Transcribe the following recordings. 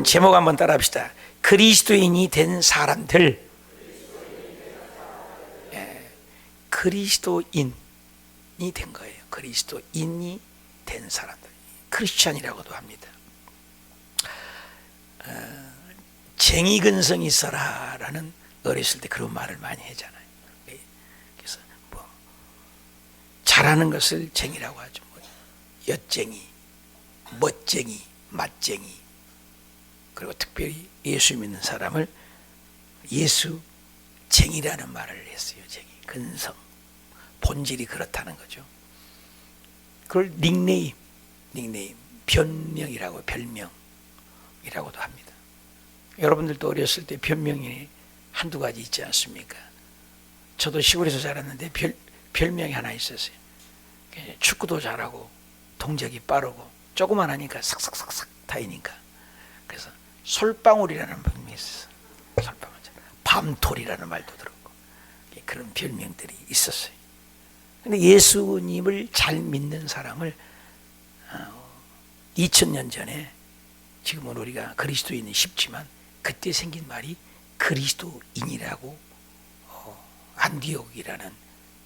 여러분 제목 한번 따라합시다. 그리스도인이 된 사람들. 그리스도인이 된 거예요. 그리스도인이 된 사람들, 크리스찬이라고도 합니다. 쟁이 근성이 있어라 라는, 어렸을 때 그런 말을 많이 하잖아요. 그래서 뭐 잘하는 것을 쟁이라고 하죠. 뭐 엿쟁이, 멋쟁이, 맛쟁이. 그리고 특별히 예수 믿는 사람을 예수쟁이라는 말을 했어요. 쟁이, 근성, 본질이 그렇다는 거죠. 그걸 닉네임, 별명이라고, 별명이라고도 합니다. 여러분들도 어렸을 때 별명이 한두 가지 있지 않습니까? 저도 시골에서 자랐는데 별명이 하나 있었어요. 축구도 잘하고 동작이 빠르고 조그만 하니까 삭삭삭삭 다니니까, 그래서 솔방울이라는 별명이 있었어요. 솔방울, 밤톨이라는 말도 들었고, 그런 별명들이 있었어요. 근데 예수님을 잘 믿는 사람을 2000년 전에, 지금은 우리가 그리스도인이 쉽지만 그때 생긴 말이 그리스도인이라고 안디옥이라는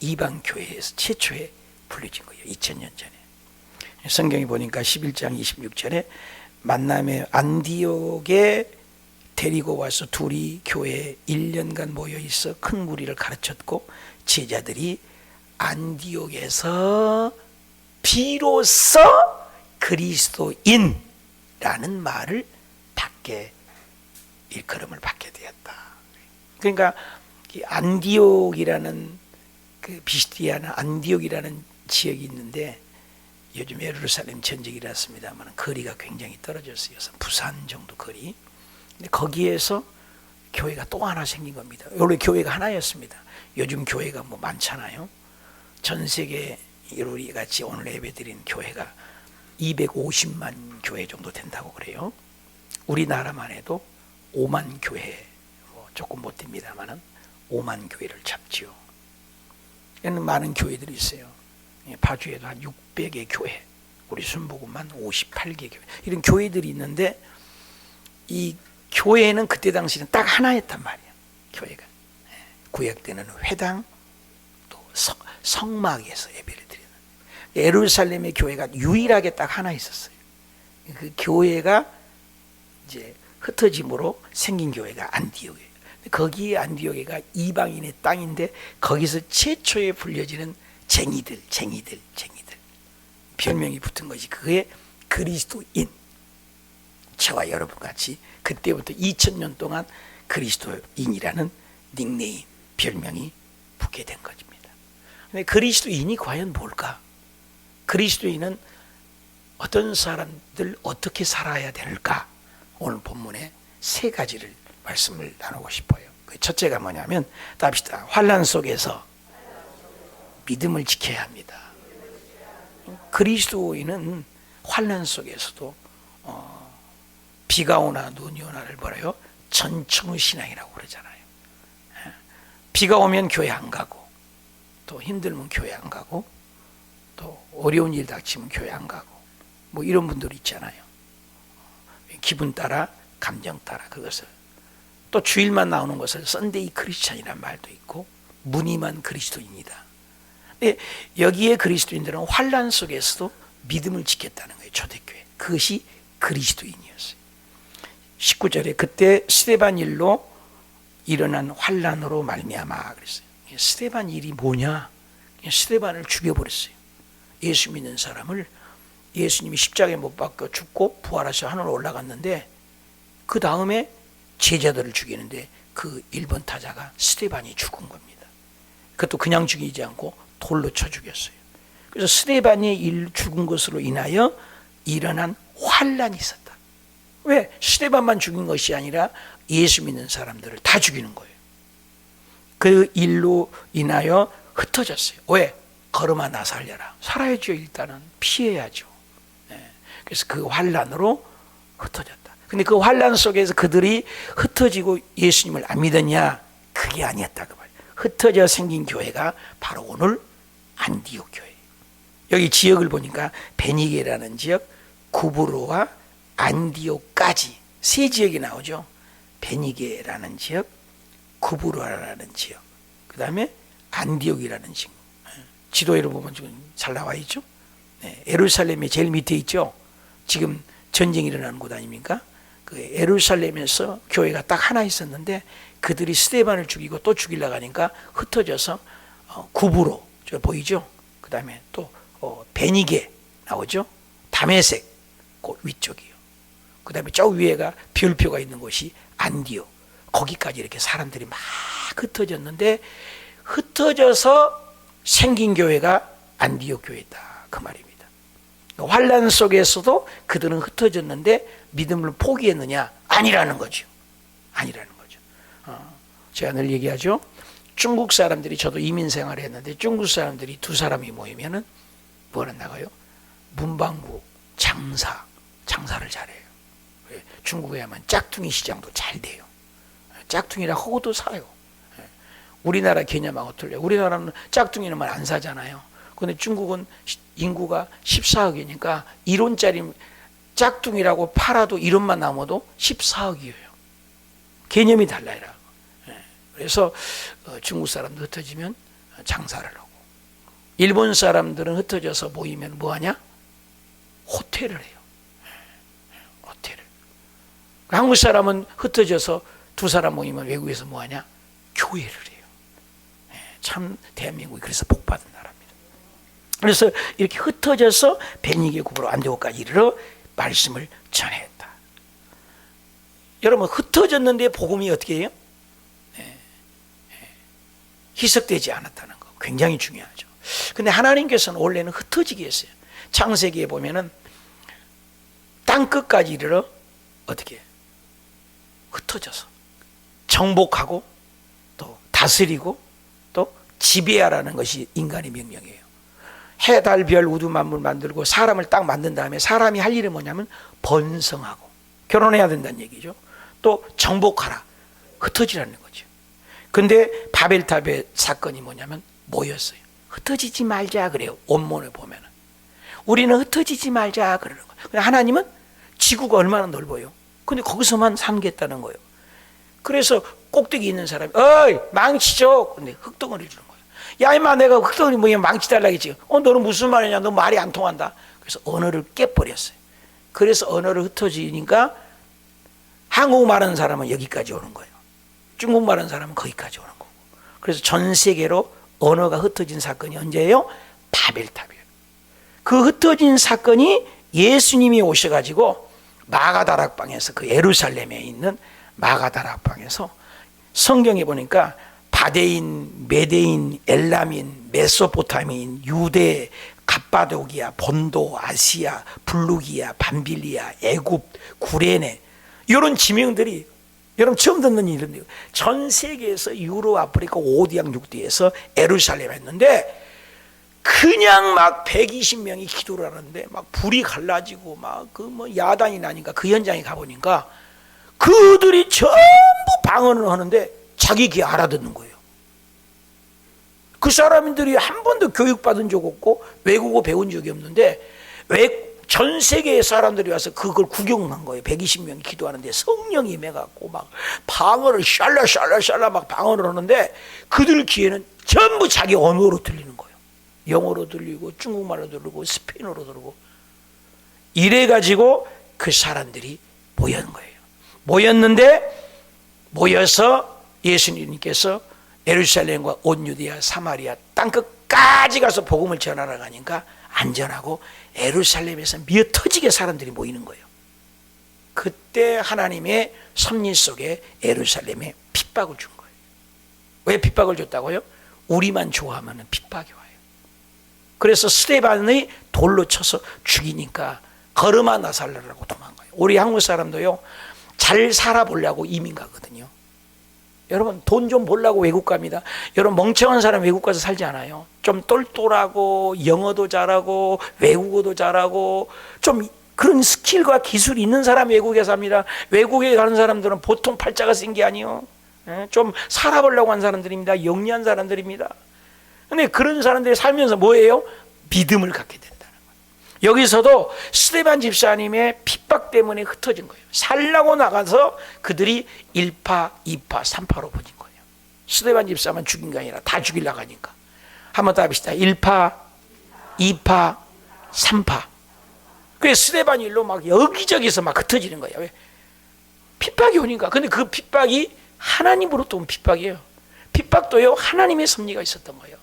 이방 교회에서 최초에 불려진 거예요. 2000년 전에. 성경에 보니까 11장 26절에 만남에 안디옥에 데리고 와서 둘이 교회에 1년간 모여 있어 큰 무리를 가르쳤고, 제자들이 안디옥에서 비로소 그리스도인이라는 말을 받게, 일컬음을 받게 되었다. 그러니까 안디옥이라는, 그 비스티아나 안디옥이라는 지역이 있는데, 요즘 예루살렘 전쟁이 났습니다만 거리가 굉장히 떨어졌어요. 부산 정도 거리. 근데 거기에서 교회가 또 하나 생긴 겁니다. 원래 교회가 하나였습니다. 요즘 교회가 뭐 많잖아요. 전 세계 우리 같이 오늘 예배드린 교회가 250만 교회 정도 된다고 그래요. 우리나라만 해도 5만 교회, 뭐 조금 못 됩니다만은 5만 교회를 잡지요. 얘는 많은 교회들이 있어요. 파주에도 한 600개 교회, 우리 순복음만 58개 교회, 이런 교회들이 있는데, 이 교회는 그때 당시는 딱 하나였단 말이에요. 교회가 구약 때는 회당, 또 성막에서 예배를 드리는, 예루살렘의 교회가 유일하게 딱 하나 있었어요. 그 교회가 이제 흩어짐으로 생긴 교회가 안디옥이에요. 거기 안디옥이가 이방인의 땅인데, 거기서 최초에 불려지는 쟁이들 별명이 붙은 것이 그게 그리스도인. 저와 여러분 같이 그때부터 2000년 동안 그리스도인이라는 닉네임, 별명이 붙게 된 것입니다. 근데 그리스도인이 과연 뭘까? 그리스도인은 어떤 사람들 어떻게 살아야 될까? 오늘 본문에 세 가지를 말씀을 나누고 싶어요. 첫째가 뭐냐면, 답시다. 환난 속에서 믿음을 지켜야 합니다. 그리스도인은 환난 속에서도 비가 오나 눈이 오나를 뭐래요? 전충의 신앙이라고 그러잖아요. 비가 오면 교회 안 가고, 또 힘들면 교회 안 가고, 또 어려운 일 닥치면 교회 안 가고, 뭐 이런 분들이 있잖아요. 기분 따라, 감정 따라 그것을, 또 주일만 나오는 것을 썬데이 크리스찬이라는 말도 있고, 무늬만 그리스도인이다. 여기에 그리스도인들은 환난 속에서도 믿음을 지켰다는 거예요. 초대교회. 그것이 그리스도인이었어요. 19절에 그때 스데반 일로 일어난 환난으로 말미암아 그랬어요. 스데반 일이 뭐냐? 스데반을 죽여버렸어요. 예수 믿는 사람을, 예수님이 십자가에 못 박혀 죽고 부활하셔 하늘로 올라갔는데, 그 다음에 제자들을 죽이는데 그 1번 타자가 스데반이 죽은 겁니다. 그것도 그냥 죽이지 않고 돌로 쳐 죽였어요. 그래서 스데반이 죽은 것으로 인하여 일어난 환난이 있었다. 왜? 스데반만 죽인 것이 아니라 예수 믿는 사람들을 다 죽이는 거예요. 그 일로 인하여 흩어졌어요. 왜? 걸음아 나 살려라. 살아야죠. 일단은 피해야죠. 그래서 그 환난으로 흩어졌다. 근데 그 환난 속에서 그들이 흩어지고 예수님을 안 믿었냐? 그게 아니었다 그 말이에요. 흩어져 생긴 교회가 바로 오늘 안디옥 교회. 여기 지역을 보니까 베니게라는 지역, 구브로와 안디옥까지 세 지역이 나오죠. 베니게라는 지역, 구브로라는 지역, 그 다음에 안디옥이라는 지역. 지도에를 보면 지금 잘 나와 있죠. 예루살렘이 제일 밑에 있죠. 지금 전쟁이 일어나는 곳 아닙니까? 그 예루살렘에서 교회가 딱 하나 있었는데 그들이 스데반을 죽이고 또 죽이려고 하니까 흩어져서 구브로, 저 보이죠? 그 다음에 또 베니게 나오죠. 다메섹, 그 위쪽이요. 그 다음에 저 위에가 별표가 있는 곳이 안디옥. 거기까지 이렇게 사람들이 막 흩어졌는데 흩어져서 생긴 교회가 안디옥 교회다, 그 말입니다. 환란 속에서도 그들은 흩어졌는데 믿음을 포기했느냐? 아니라는 거죠. 아니라는 거죠. 제가 늘 얘기하죠. 중국 사람들이, 저도 이민 생활을 했는데 중국 사람들이 두 사람이 모이면은 뭐를 나가요? 문방구, 장사를 잘해요. 중국에 하면 짝퉁이 시장도 잘 돼요. 짝퉁이라 허구도 사요. 우리나라 개념하고 틀려요. 우리나라는 짝퉁이는 말 안 사잖아요. 근데 중국은 인구가 14억이니까 1원짜리 짝퉁이라고 팔아도 1원만 남아도 14억이에요. 개념이 달라요. 그래서 중국 사람도 흩어지면 장사를 하고, 일본 사람들은 흩어져서 모이면 뭐하냐? 호텔을 해요. 호텔을. 한국 사람은 흩어져서 두 사람 모이면 외국에서 뭐하냐? 교회를 해요. 참 대한민국이 그래서 복받은 나라입니다. 그래서 이렇게 흩어져서 베니게, 구브로, 안디옥까지 이르러 말씀을 전했다. 여러분, 흩어졌는데 복음이 어떻게 해요? 희석되지 않았다는 거 굉장히 중요하죠. 근데 하나님께서는 원래는 흩어지게 했어요. 창세기에 보면은 땅끝까지 이르러 어떻게 흩어져서 정복하고 또 다스리고 또 지배하라는 것이 인간의 명령이에요. 해, 달, 별, 우주, 만물 만들고 사람을 딱 만든 다음에 사람이 할 일은 뭐냐면 번성하고 결혼해야 된다는 얘기죠. 또 정복하라, 흩어지라는 거죠. 근데 바벨탑의 사건이 뭐냐면 모였어요. 흩어지지 말자 그래요. 원문에 보면은 우리는 흩어지지 말자 그러는 거예요. 하나님은 지구가 얼마나 넓어요. 근데 거기서만 삼겠다는 거예요. 그래서 꼭대기 있는 사람이 어이 망치죠. 근데 흙덩어리를 주는 거예요. 야 임마, 내가 흙덩어리 뭐냐 망치 달라겠지. 너는 무슨 말이냐, 너 말이 안 통한다. 그래서 언어를 깨버렸어요. 그래서 언어를 흩어지니까 한국말 하는 사람은 여기까지 오는 거예요. 중국말 하는 사람은 거기까지 오는 거고. 그래서 전 세계로 언어가 흩어진 사건이 언제예요? 바벨탑이에요. 그 흩어진 사건이 예수님이 오셔가지고 마가다락방에서, 그 예루살렘에 있는 마가다락방에서 성경에 보니까 바데인, 메데인, 엘라민, 메소포타미인, 유대, 갑바도기아, 본도, 아시아, 블루기아, 밤빌리아, 애굽, 구레네, 이런 지명들이 여러분 처음 듣는 이름이에요. 전 세계에서 유럽, 아프리카, 오디양 육지에서 예루살렘에 했는데 그냥 막 120명이 기도를 하는데 막 불이 갈라지고 막 그 뭐 야단이 나니까 그 현장에 가보니까 그들이 전부 방언을 하는데 자기 귀 알아듣는 거예요. 그 사람들이 한 번도 교육받은 적 없고 외국어 배운 적이 없는데 왜 전 세계의 사람들이 와서 그걸 구경한 거예요. 120명이 기도하는데 성령이 임해갖고 막 방언을 샬라샬라샬라 막 방언을 하는데 그들 귀에는 전부 자기 언어로 들리는 거예요. 영어로 들리고 중국말로 들리고 스페인어로 들리고 이래가지고 그 사람들이 모였는 거예요. 모여서 예수님께서 예루살렘과 온 유대야 사마리아 땅끝까지 가서 복음을 전하러 가니까 안전하고 예루살렘에서 미어터지게 사람들이 모이는 거예요. 그때 하나님의 섭리 속에 예루살렘에 핍박을 준 거예요. 왜 핍박을 줬다고요? 우리만 좋아하면 핍박이 와요. 그래서 스데반의 돌로 쳐서 죽이니까 걸음아 나살라라고 도망가요. 우리 한국 사람도요, 잘 살아보려고 이민 가거든요. 여러분 돈 좀 벌려고 외국 갑니다. 여러분 멍청한 사람 외국 가서 살지 않아요. 좀 똘똘하고 영어도 잘하고 외국어도 잘하고 좀 그런 스킬과 기술이 있는 사람이 외국에 삽니다. 외국에 가는 사람들은 보통 팔자가 쓴 게 아니에요. 좀 살아보려고 한 사람들입니다. 영리한 사람들입니다. 근데 그런 사람들이 살면서 뭐예요? 믿음을 갖게 된다는 거예요. 여기서도 스데반 집사님의 핍박 때문에 흩어진 거예요. 살라고 나가서 그들이 1파, 2파, 3파로 번진 거예요. 스데반 집사만 죽인 게 아니라 다 죽이려고 하니까. 한번 더 합시다. 1파, 2파, 3파. 그래서 스데반 일로 막 여기저기서 막 흩어지는 거예요. 왜? 핍박이 오니까. 근데 그 핍박이 하나님으로부터 온 핍박이에요. 핍박도요, 하나님의 섭리가 있었던 거예요.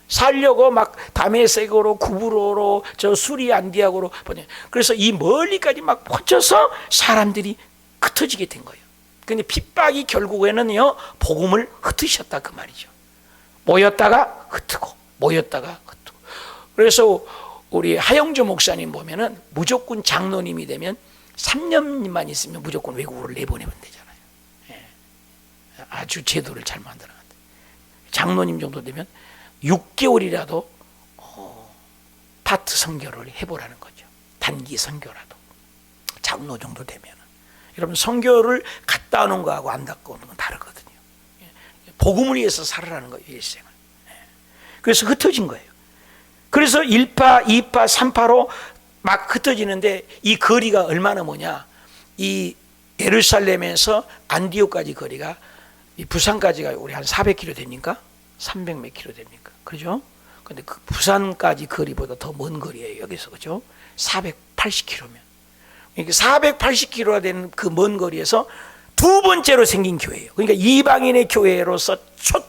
살려고 막 다메섹으로, 구브로로, 저 수리안디아고로 보내. 그래서 이 멀리까지 막 퍼져서 사람들이 흩어지게 된 거예요. 근데 핍박이 결국에는요, 복음을 흩으셨다 그 말이죠. 모였다가 흩고, 모였다가 흩고. 그래서 우리 하영조 목사님 보면은 무조건 장로님이 되면 3년만 있으면 무조건 외국으로 내보내면 되잖아요. 예. 아주 제도를 잘 만들어놨대. 장로님 정도 되면 6개월이라도 파트 선교를 해보라는 거죠. 단기 선교라도. 장로 정도 되면. 여러분, 선교를 갔다 오는 거하고 안 갔다 오는 건 다르거든요. 복음을 위해서 살아라는 거예요, 일생을. 그래서 흩어진 거예요. 그래서 1파, 2파, 3파로 막 흩어지는데 이 거리가 얼마나 뭐냐. 이 예루살렘에서 안디옥까지 거리가 이 부산까지가 우리 한 400km 됩니까? 300 몇 킬로 됩니까? 그죠? 근데 그 부산까지 거리보다 더 먼 거리예요, 여기서. 그죠? 480km면. 그러니까 480km가 되는 그 먼 거리에서 두 번째로 생긴 교회예요. 그러니까 이방인의 교회로서 첫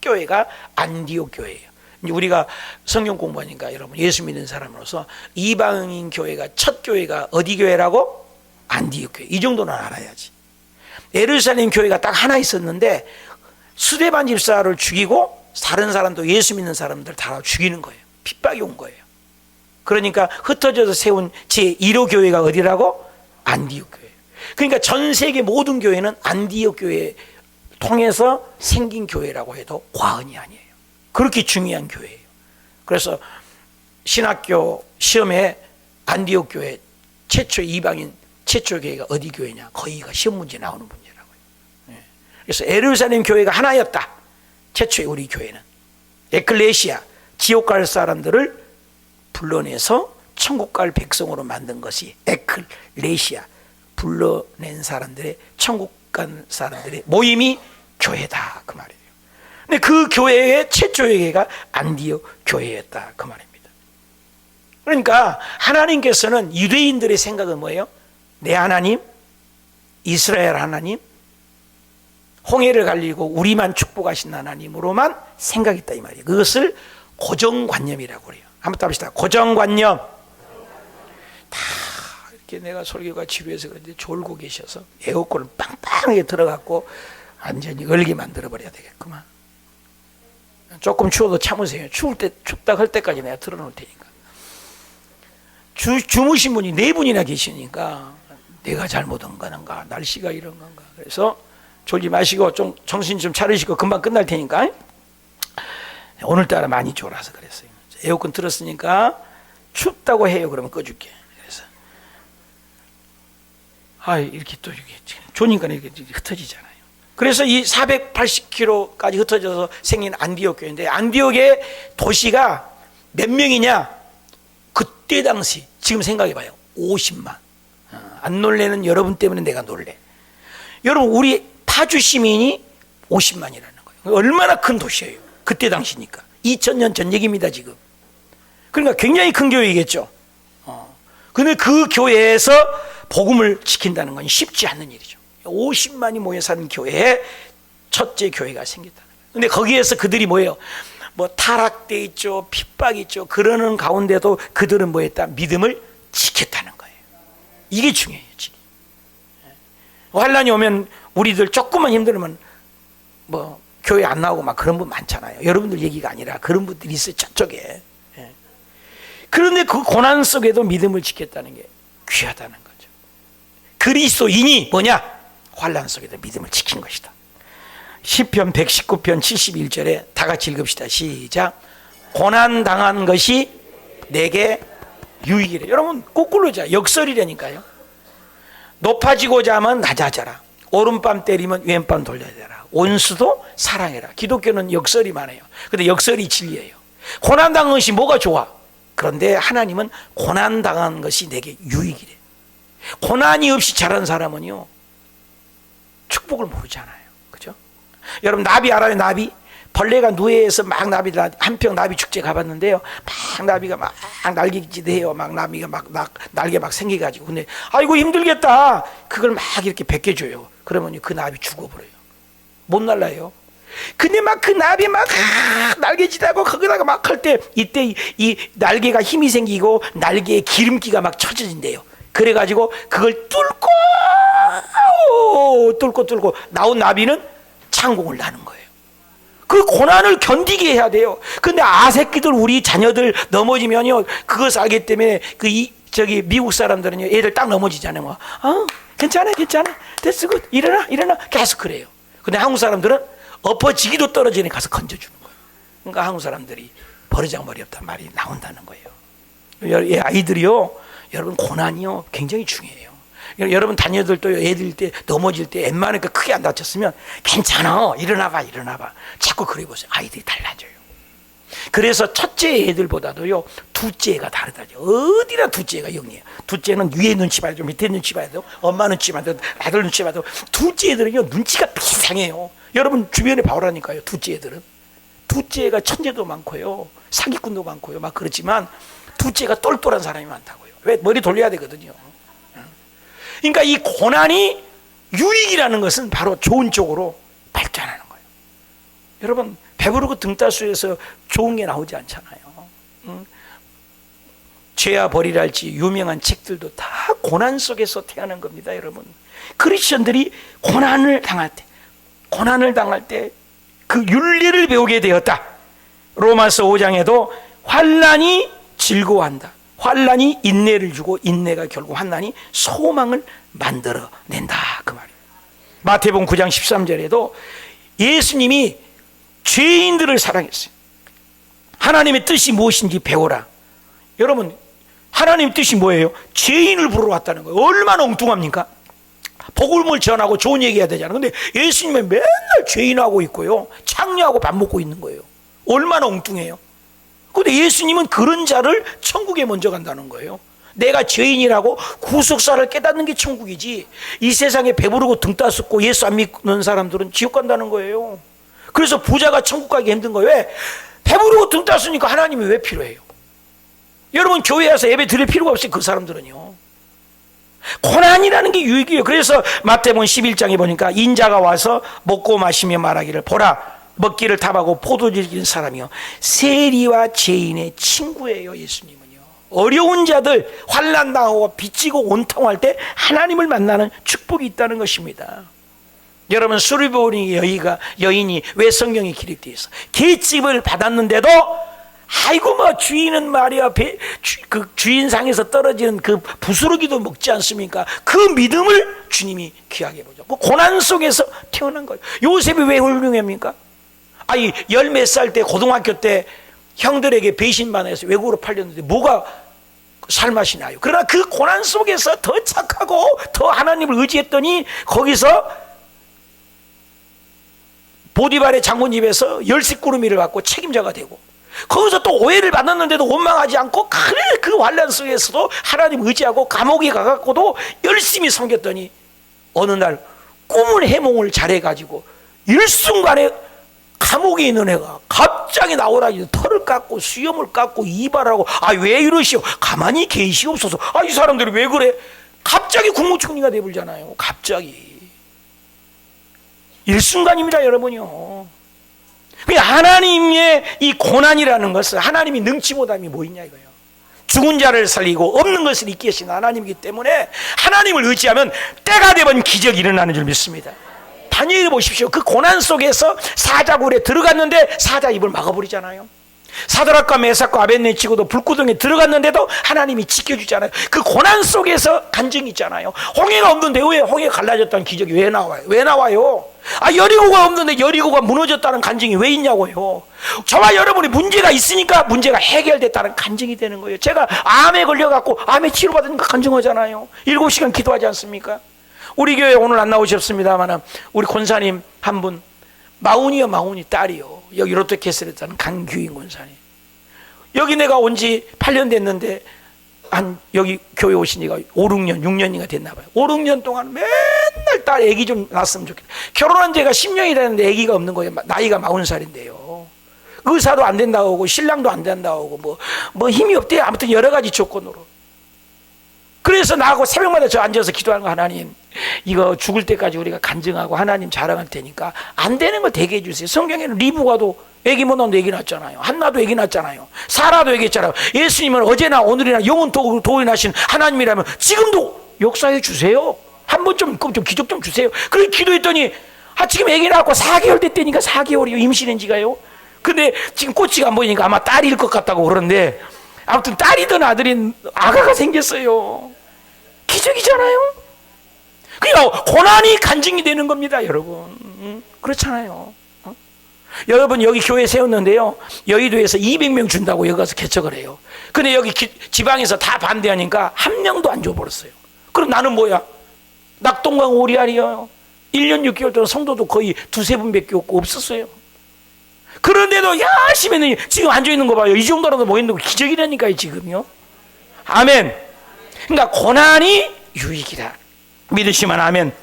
교회가 안디옥 교회예요. 우리가 성경 공부하니까 여러분, 예수 믿는 사람으로서 이방인 교회가 첫 교회가 어디 교회라고? 안디옥 교회. 이 정도는 알아야지. 예루살렘 교회가 딱 하나 있었는데 스데반 집사를 죽이고 다른 사람도, 예수 믿는 사람들 다 죽이는 거예요. 핍박이 온 거예요. 그러니까 흩어져서 세운 제1호 교회가 어디라고? 안디옥 교회. 그러니까 전 세계 모든 교회는 안디옥 교회 통해서 생긴 교회라고 해도 과언이 아니에요. 그렇게 중요한 교회예요. 그래서 신학교 시험에 안디옥 교회 최초 이방인 최초 교회가 어디 교회냐? 거기가 시험 문제 나오는 문제라고요. 그래서 예루살렘 교회가 하나였다. 최초의 우리 교회는 에클레시아, 지옥 갈 사람들을 불러내서 천국 갈 백성으로 만든 것이 에클레시아, 불러낸 사람들의, 천국 간 사람들의 모임이 교회다 그 말이에요. 근데 그 교회의 최초의 교회가 안디옥 교회였다 그 말입니다. 그러니까 하나님께서는 유대인들의 생각은 뭐예요? 내 하나님, 이스라엘 하나님, 홍해를 갈리고 우리만 축복하신 하나님으로만 생각했다 이 말이에요. 그것을 고정관념이라고 그래요. 한번 따봅시다. 고정관념. 다 이렇게 내가 설교가 지루해서 그런데 졸고 계셔서 에어컨을 빵빵하게 들어갖고 완전히 얼게 만들어 버려야 되겠구만. 조금 추워도 참으세요. 춥다 할 때까지 내가 틀어놓을 테니까. 주무신 분이 4분이나 계시니까 내가 잘못한 건가, 날씨가 이런 건가. 그래서 졸지 마시고 좀 정신 좀 차리시고 금방 끝날 테니까. 오늘따라 많이 졸아서 그랬어요. 에어컨 틀었으니까 춥다고 해요. 그러면 꺼줄게. 그래서 이렇게 또 이렇게 조니까 이렇게 흩어지잖아요. 그래서 이 480km까지 흩어져서 생긴 안디옥 교회인데, 안디옥의 도시가 몇 명이냐? 그때 당시 지금 생각해봐요. 50만. 안 놀래는 여러분 때문에 내가 놀래. 여러분, 우리 파주 시민이 50만이라는 거예요. 얼마나 큰 도시예요. 그때 당시니까. 2000년 전 얘기입니다 지금. 그러니까 굉장히 큰 교회이겠죠. 근데 그 교회에서 복음을 지킨다는 건 쉽지 않는 일이죠. 50만이 모여 사는 교회에 첫째 교회가 생겼다는 거예요. 근데 거기에서 그들이 뭐예요? 뭐 타락돼 있죠, 핍박이 있죠. 그러는 가운데도 그들은 뭐 했다? 믿음을 지켰다는 거예요. 이게 중요해요 지금. 환란이 오면 우리들 조금만 힘들면 뭐 교회 안 나오고 막 그런 분 많잖아요. 여러분들 얘기가 아니라 그런 분들이 있어요 저쪽에. 그런데 그 고난 속에도 믿음을 지켰다는 게 귀하다는 거죠. 그리스도인이 뭐냐? 환란 속에도 믿음을 지킨 것이다. 시편 119편 71절에 다 같이 읽읍시다. 시작. 고난 당한 것이 내게 유익이래. 여러분 거꾸로 자, 역설이라니까요. 높아지고자 하면 낮아져라. 오른밤 때리면 왼밤 돌려야 되라. 원수도 사랑해라. 기독교는 역설이 많아요. 근데 역설이 진리예요. 고난 당한 것이 뭐가 좋아? 그런데 하나님은 고난당한 것이 내게 유익이래. 고난이 없이 자란 사람은요 축복을 모르잖아요. 그죠? 여러분 나비 알아요? 나비? 벌레가 누에서 막 한평 나비 축제 가봤는데요. 막 나비가 막 날개짓해요. 막 나비가 막 날개 막 생겨가지고. 근데 아이고 힘들겠다. 그걸 막 이렇게 벗겨줘요. 그러면 그 나비 죽어버려요. 못 날라요. 근데 막 그 나비 막 날개짓하고 거기다가 막 할 때 이때 이 날개가 힘이 생기고 날개에 기름기가 막 쳐진대요. 그래가지고 그걸 뚫고 나온 나비는 창공을 나는 거예요. 그 고난을 견디게 해야 돼요. 근데 아새끼들 우리 자녀들 넘어지면요 그것을 알기 때문에 저기 미국 사람들은요 애들 딱 넘어지잖아요. 뭐, 괜찮아 됐어 굿 일어나 계속 그래요. 근데 한국 사람들은 엎어지기도 떨어지니 가서 건져주는 거예요. 그러니까 한국 사람들이 버르장머리 없단 말이 나온다는 거예요. 아이들이요 여러분 고난이요 굉장히 중요해요. 여러분 자녀들도 애들 때 넘어질 때 웬만하니까 크게 안 다쳤으면 괜찮아 일어나봐 자꾸 그래 보세요. 아이들이 달라져요. 그래서 첫째 애들보다도요 둘째 애가 다르다죠. 어디나 둘째 애가 영리해요. 둘째는 위에 눈치 봐야 돼, 밑에 눈치 봐야 돼요, 엄마 눈치 봐야 돼, 아들 눈치 봐야 돼요. 둘째 애들은요 눈치가 비상해요. 여러분 주변에 봐오라니까요. 둘째 애들은 둘째 애가 천재도 많고요 사기꾼도 많고요 막 그렇지만 둘째가 똘똘한 사람이 많다고요. 왜? 머리 돌려야 되거든요. 그러니까 이 고난이 유익이라는 것은 바로 좋은 쪽으로 발전하는 거예요. 여러분 배부르고 등따수에서 좋은 게 나오지 않잖아요. 죄와 벌이랄지 유명한 책들도 다 고난 속에서 태어난 겁니다. 여러분 크리스천들이 고난을 당할 때 그 윤리를 배우게 되었다. 로마서 5장에도 환난이 즐거워한다. 환난이 인내를 주고 인내가 결국 환난이 소망을 만들어낸다 그 말이에요. 마태복음 9장 13절에도 예수님이 죄인들을 사랑했어요. 하나님의 뜻이 무엇인지 배워라. 여러분 하나님의 뜻이 뭐예요? 죄인을 부르러 왔다는 거예요. 얼마나 엉뚱합니까? 복음을 전하고 좋은 얘기해야 되잖아요. 근데 예수님은 맨날 죄인하고 있고요 창녀하고 밥 먹고 있는 거예요. 얼마나 엉뚱해요. 근데 예수님은 그런 자를 천국에 먼저 간다는 거예요. 내가 죄인이라고 구속사를 깨닫는 게 천국이지 이 세상에 배부르고 등 따숩고 예수 안 믿는 사람들은 지옥 간다는 거예요. 그래서 부자가 천국 가기 힘든 거예요. 왜? 배부르고 등 따숩니까 하나님이 왜 필요해요? 여러분 교회에 와서 예배 드릴 필요가 없어요. 그 사람들은요 고난이라는 게 유익이에요. 그래서 마태복음 11장에 보니까 인자가 와서 먹고 마시며 말하기를 보라 먹기를 탐하고 포도주를 기는 사람이요 세리와 죄인의 친구예요. 예수님은요 어려운 자들 환난당하고 빚지고 온통할 때 하나님을 만나는 축복이 있다는 것입니다. 여러분 수리보니 여인이 왜 성경에 기록되어 있어? 계집을 받았는데도 아이고 뭐 주인은 말이야 그 주인상에서 떨어지는 그 부스러기도 먹지 않습니까? 그 믿음을 주님이 귀하게 보죠. 그 고난 속에서 태어난 거예요. 요셉이 왜 훌륭합니까? 아니 열 몇 살 때 고등학교 때 형들에게 배신반해서 외국으로 팔렸는데 뭐가 살맛이 나요? 그러나 그 고난 속에서 더 착하고 더 하나님을 의지했더니 거기서 보디발의 장군 집에서 열식구르미를 받고 책임자가 되고 거기서 또 오해를 받았는데도 원망하지 않고 그 환난 속에서도 하나님 의지하고 감옥에 가갖고도 열심히 섬겼더니 어느 날 꿈을 해몽을 잘해가지고 일순간에 감옥에 있는 애가 갑자기 나오라 털을 깎고 수염을 깎고 이발하고 왜 이러시오? 가만히 계시옵소서. 이 사람들이 왜 그래? 갑자기 국무총리가 돼버리잖아요. 갑자기 일순간입니다 여러분요. 하나님의 이 고난이라는 것은 하나님이 능치 못함이 뭐 있냐 이거예요. 죽은 자를 살리고 없는 것을 있게 하신 하나님이기 때문에 하나님을 의지하면 때가 되면 기적이 일어나는 줄 믿습니다. 다니엘 보십시오. 그 고난 속에서 사자굴에 들어갔는데 사자 입을 막아버리잖아요. 사드락과 메삭과 아벳네고도 불구덩이에 들어갔는데도 하나님이 지켜주잖아요. 그 고난 속에서 간증이 있잖아요. 홍해가 없는데 왜 홍해가 갈라졌다는 기적이 왜 나와요? 왜 나와요? 여리고가 없는데 여리고가 무너졌다는 간증이 왜 있냐고요. 저와 여러분이 문제가 있으니까 문제가 해결됐다는 간증이 되는 거예요. 제가 암에 걸려갖고 암에 치료받으니까 간증하잖아요. 7시간 기도하지 않습니까? 우리 교회 오늘 안 나오셨습니다만 우리 권사님 한 분 마운이 딸이요. 여기 롯데캐슬에 사는 강규인 권사님. 여기 내가 온 지 8년 됐는데 한 여기 교회 오신 지가 5, 6년, 6년이가 됐나 봐요. 5, 6년 동안 맨날 딸 애기 좀 낳았으면 좋겠다. 결혼한 지가 10년이 됐는데 애기가 없는 거예요. 나이가 40살인데요. 의사도 안 된다고 하고 신랑도 안 된다고 하고 뭐 힘이 없대요. 아무튼 여러 가지 조건으로. 그래서 나하고 새벽마다 저 앉아서 기도하는 거, 하나님 이거 죽을 때까지 우리가 간증하고 하나님 자랑할 테니까 안 되는 거 되게 해주세요. 성경에는 리브가도 애기 못 낳는데 애기 낳았잖아요. 한나도 애기 낳았잖아요. 사라도 애기 했잖아요. 예수님은 어제나 오늘이나 영원 도인하신 하나님이라면 지금도 역사해 주세요. 한 번 좀 기적 좀 주세요. 그렇게 기도했더니 지금 애기 낳았고 4개월 됐다니까. 4개월이요 임신한 지가요. 근데 지금 꼬치가 안 보이니까 아마 딸일 것 같다고 그러는데 아무튼 딸이든 아들인 아가가 생겼어요. 기적이잖아요. 그러니까 고난이 간증이 되는 겁니다, 여러분. 그렇잖아요. 여러분 여기 교회 세웠는데요, 여의도에서 200명 준다고 여기 가서 개척을 해요. 근데 여기 지방에서 다 반대하니까 한 명도 안 줘버렸어요. 그럼 나는 뭐야? 낙동강 오리알이요. 1년 6개월 동안 성도도 거의 2-3분밖에 없었어요. 그런데도 열심히 했는데 지금 앉아있는 거 봐요. 이 정도라도 뭐 있는 거 기적이라니까요, 지금요. 아멘. 그러니까 고난이 유익이다. 믿으시면 아멘.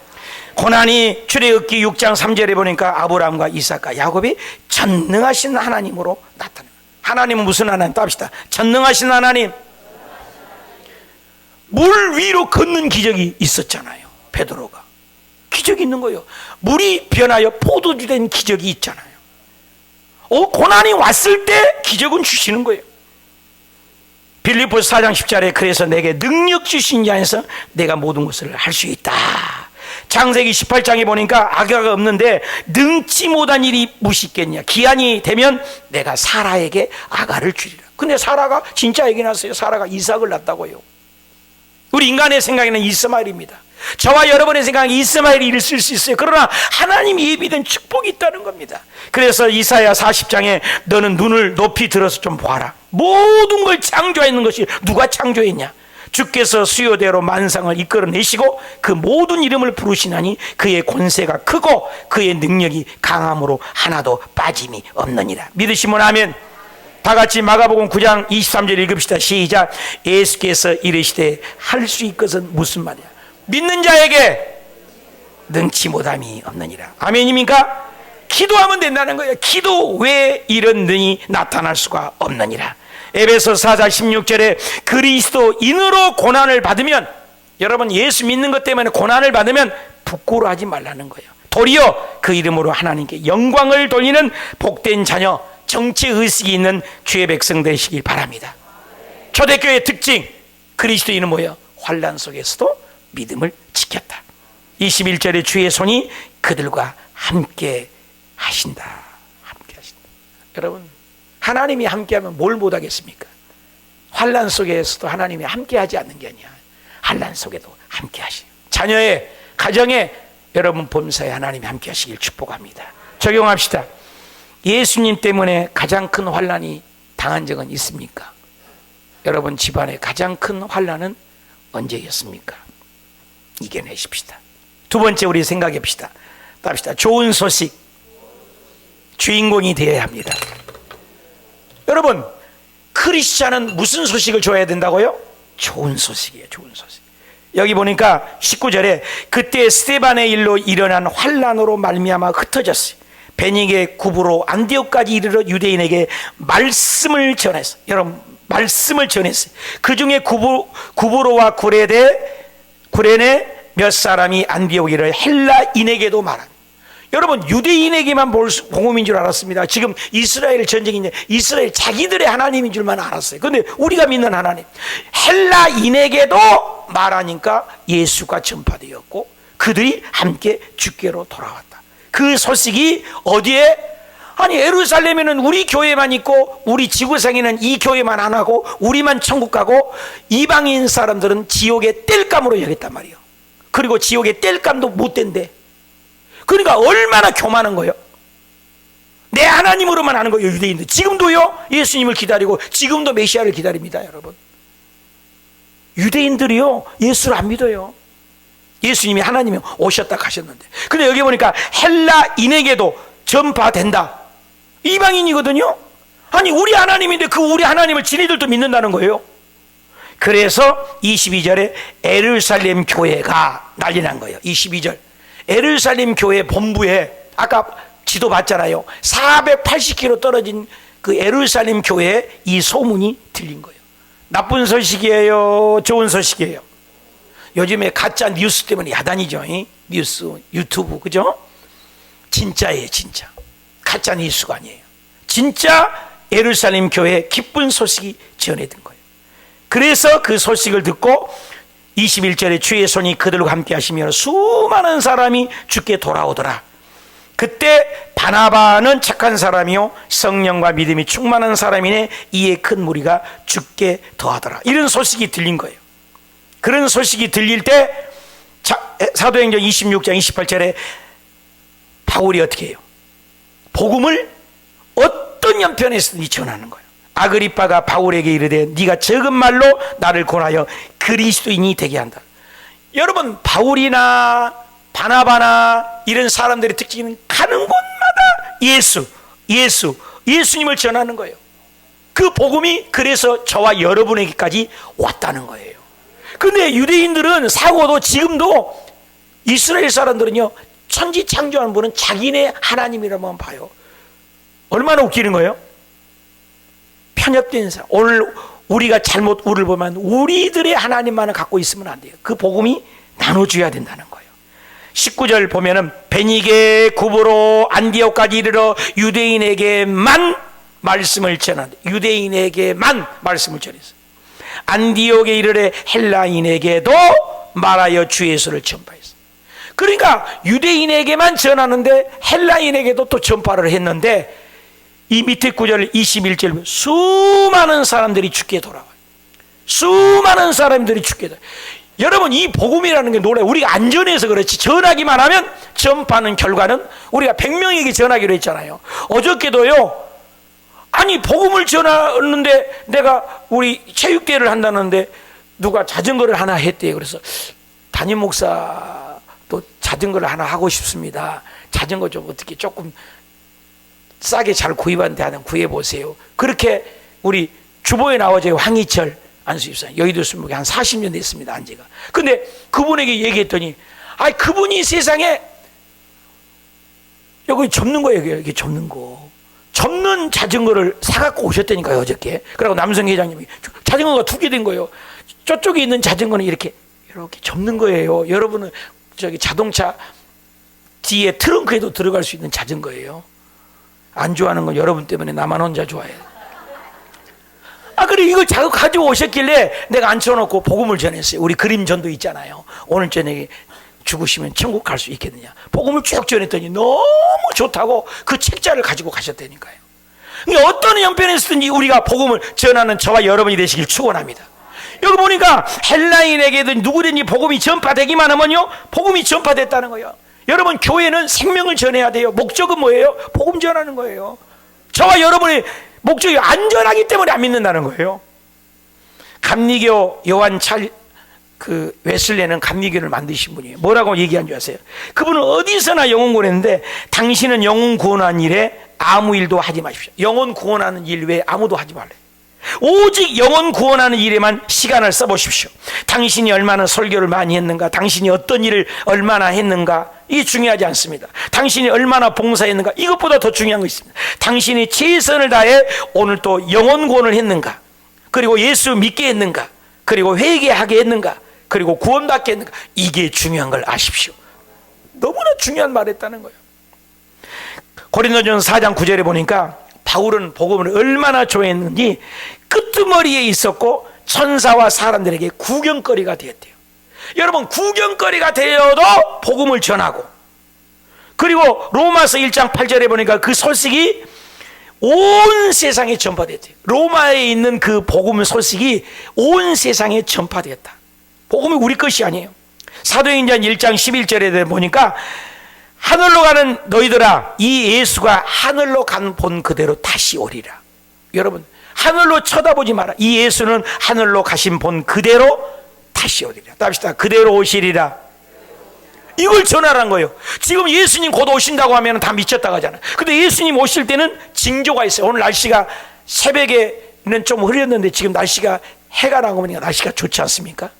고난이 출애굽기 6장 3절에 보니까 아브라함과 이삭과 야곱이 전능하신 하나님으로 나타나요. 하나님은 무슨 하나님? 답시다. 전능하신 하나님. 물 위로 걷는 기적이 있었잖아요. 베드로가. 기적이 있는 거예요. 물이 변하여 포도주 된 기적이 있잖아요. 고난이 왔을 때 기적은 주시는 거예요. 빌립보서 4장 10절에 그래서 내게 능력 주신 자 안에서 내가 모든 것을 할 수 있다. 창세기 18장에 보니까 아가가 없는데 능치 못한 일이 무엇이 있겠냐. 기한이 되면 내가 사라에게 아가를 주리라. 근데 사라가 진짜 얘기 났어요. 사라가 이삭을 낳았다고요. 우리 인간의 생각에는 이스마엘입니다. 저와 여러분의 생각에 이스마엘이 있을 수 있어요. 그러나 하나님이 예비된 축복이 있다는 겁니다. 그래서 이사야 40장에 너는 눈을 높이 들어서 좀 보아라. 모든 걸 창조했는 것이 누가 창조했냐? 주께서 수요대로 만상을 이끌어내시고 그 모든 이름을 부르시나니 그의 권세가 크고 그의 능력이 강함으로 하나도 빠짐이 없느니라. 믿으시면 아멘. 다 같이 마가복음 9장 23절 읽읍시다. 시작. 예수께서 이르시되 할 수 있것은 무슨 말이야? 믿는 자에게 능치 못함이 없느니라. 아멘입니까? 기도하면 된다는 거예요. 기도 외에 이런 능이 나타날 수가 없느니라. 에베소 4장 16절에 그리스도인으로 고난을 받으면, 여러분 예수 믿는 것 때문에 고난을 받으면 부끄러워하지 말라는 거예요. 도리어 그 이름으로 하나님께 영광을 돌리는 복된 자녀, 정체의식이 있는 주의 백성 되시길 바랍니다. 초대교회의 특징, 그리스도인은 뭐예요? 환난 속에서도 믿음을 지켰다. 21절에 주의 손이 그들과 함께 하신다. 함께 하신다. 여러분 하나님이 함께하면 뭘 못하겠습니까? 환난 속에서도 하나님이 함께하지 않는 게 아니야. 환난 속에도 함께하시요. 자녀의 가정에 여러분 범사에 하나님이 함께하시길 축복합니다. 적용합시다. 예수님 때문에 가장 큰 환난이 당한 적은 있습니까? 여러분 집안의 가장 큰 환난은 언제였습니까? 이겨내십시다. 두 번째 우리 생각해 봅시다. 답시다. 좋은 소식. 주인공이 되어야 합니다. 여러분 크리스찬은 무슨 소식을 줘야 된다고요? 좋은 소식이에요. 좋은 소식. 여기 보니까 19절에 그때 스데반의 일로 일어난 환난으로 말미암아 흩어졌어요. 베니게 구브로 안디옥까지 이르러 유대인에게 말씀을 전했어요. 여러분 말씀을 전했어요. 그 중에 구브로와 구레네 몇 사람이 안디옥이를 헬라인에게도 말합니다. 여러분 유대인에게만 복음인 줄 알았습니다. 지금 이스라엘 전쟁인데 이스라엘 자기들의 하나님인 줄만 알았어요. 그런데 우리가 믿는 하나님, 헬라인에게도 말하니까 예수가 전파되었고 그들이 함께 주께로 돌아왔다. 그 소식이 어디에? 아니 예루살렘에는 우리 교회만 있고 우리 지구상에는 이 교회만 안 하고 우리만 천국 가고 이방인 사람들은 지옥의 땔감으로 여겼단 말이에요. 그리고 지옥의 땔감도 못 된대. 그러니까 얼마나 교만한 거예요. 내 하나님으로만 아는 거예요. 유대인들 지금도요 예수님을 기다리고 지금도 메시아를 기다립니다. 여러분 유대인들이요 예수를 안 믿어요. 예수님이 하나님이 오셨다 가셨는데. 근데 여기 보니까 헬라인에게도 전파된다. 이방인이거든요. 아니 우리 하나님인데 그 우리 하나님을 지네들도 믿는다는 거예요. 그래서 22절에 예루살렘 교회가 난리 난 거예요. 22절 예루살렘 교회 본부에 아까 지도 봤잖아요. 480km 떨어진 그 예루살렘 교회에 이 소문이 들린 거예요. 나쁜 소식이에요, 좋은 소식이에요? 요즘에 가짜 뉴스 때문에 야단이죠. 뉴스, 유튜브, 그죠? 진짜예요, 진짜. 가짜 뉴스가 아니에요. 진짜 예루살렘 교회에 기쁜 소식이 전해진 거예요. 그래서 그 소식을 듣고 21절에 주의 손이 그들과 함께 하시며 수많은 사람이 주께 돌아오더라. 그때 바나바는 착한 사람이요 성령과 믿음이 충만한 사람이네 이에 큰 무리가 주께 더하더라. 이런 소식이 들린 거예요. 그런 소식이 들릴 때 사도행전 26장 28절에 바울이 어떻게 해요? 복음을 어떤 형편에서든지 전하는 거예요. 아그리빠가 바울에게 이르되 네가 적은 말로 나를 권하여 그리스도인이 되게 한다. 여러분 바울이나 바나바나 이런 사람들의 특징은 가는 곳마다 예수님을 전하는 거예요. 그 복음이 그래서 저와 여러분에게까지 왔다는 거예요. 근데 유대인들은 사고도 지금도 이스라엘 사람들은요 천지 창조한 분은 자기네 하나님이라고만 봐요. 얼마나 웃기는 거예요? 편협된 사람. 오늘 우리가 잘못 우를 보면 우리들의 하나님만을 갖고 있으면 안 돼요. 그 복음이 나눠줘야 된다는 거예요. 19절 보면은 베니게 구브로 안디옥까지 이르러 유대인에게만 말씀을 전한다. 유대인에게만 말씀을 전했어요. 안디옥에 이르러 헬라인에게도 말하여 주 예수를 전파했어요. 그러니까 유대인에게만 전하는데 헬라인에게도 또 전파를 했는데 이 밑에 구절 21절 수많은 사람들이 주께 돌아와요. 수많은 사람들이 주께 돌아와요. 여러분 이 복음이라는 게 노래 우리가 안전해서 그렇지 전하기만 하면 전파하는 결과는 우리가 100명에게 전하기로 했잖아요. 어저께도요 아니 복음을 전하는데 내가 우리 체육대회를 한다는데 누가 자전거를 하나 했대요. 그래서 담임 목사도 자전거를 하나 하고 싶습니다. 자전거 좀 어떻게 조금 싸게 잘 구입하는 데 하나 구해보세요. 그렇게 우리 주보에 나와줘요. 황희철 안수집사 여의도 순복에 한 40년 됐습니다. 안지가. 근데 그분에게 얘기했더니 그분이 세상에 여기 접는 거예요. 여기 접는 거 접는 자전거를 사갖고 오셨다니까요. 어저께. 그리고 남성 회장님이 자전거가 2개 된 거예요. 저쪽에 있는 자전거는 이렇게 접는 거예요. 여러분은 저기 자동차 뒤에 트렁크에도 들어갈 수 있는 자전거예요. 안 좋아하는 건 여러분 때문에 나만 혼자 좋아해요. 그래 이걸 자꾸 가지고 오셨길래 내가 앉혀놓고 복음을 전했어요. 우리 그림전도 있잖아요. 오늘 저녁에 죽으시면 천국 갈 수 있겠느냐. 복음을 쭉 전했더니 너무 좋다고 그 책자를 가지고 가셨다니까요. 그러니까 어떤 형편에서든지 우리가 복음을 전하는 저와 여러분이 되시길 축원합니다. 여기 보니까 헬라인에게든 누구든지 복음이 전파되기만 하면요 복음이 전파됐다는 거예요. 여러분 교회는 생명을 전해야 돼요. 목적은 뭐예요? 복음 전하는 거예요. 저와 여러분의 목적이 안전하기 때문에 안 믿는다는 거예요. 감리교 요한 웨슬레는 감리교를 만드신 분이에요. 뭐라고 얘기한 줄 아세요? 그분은 어디서나 영혼 구원했는데 당신은 영혼 구원한 일에 아무 일도 하지 마십시오. 영혼 구원하는 일 외에 아무도 하지 말래요. 오직 영혼 구원하는 일에만 시간을 써보십시오. 당신이 얼마나 설교를 많이 했는가, 당신이 어떤 일을 얼마나 했는가, 이게 중요하지 않습니다. 당신이 얼마나 봉사했는가, 이것보다 더 중요한 거 있습니다. 당신이 최선을 다해 오늘 또 영혼 구원을 했는가, 그리고 예수 믿게 했는가, 그리고 회개하게 했는가, 그리고 구원받게 했는가, 이게 중요한 걸 아십시오. 너무나 중요한 말을 했다는 거예요. 고린도전서 4장 9절에 보니까 바울은 복음을 얼마나 좋아했는지 끄트머리에 있었고 천사와 사람들에게 구경거리가 되었대요. 여러분 구경거리가 되어도 복음을 전하고, 그리고 로마서 1장 8절에 보니까 그 소식이 온 세상에 전파됐대요. 로마에 있는 그 복음 소식이 온 세상에 전파되었다. 복음이 우리 것이 아니에요. 사도행전 1장 11절에 보니까 하늘로 가는 너희들아 이 예수가 하늘로 간 본 그대로 다시 오리라. 여러분 하늘로 쳐다보지 마라. 이 예수는 하늘로 가신 본 그대로 다시 오리라. 답시다. 그대로 오시리라. 이걸 전하라는 거예요. 지금 예수님 곧 오신다고 하면 다 미쳤다고 하잖아요. 근데 예수님 오실 때는 징조가 있어요. 오늘 날씨가 새벽에는 좀 흐렸는데 지금 날씨가 해가 나고 보니까 날씨가 좋지 않습니까?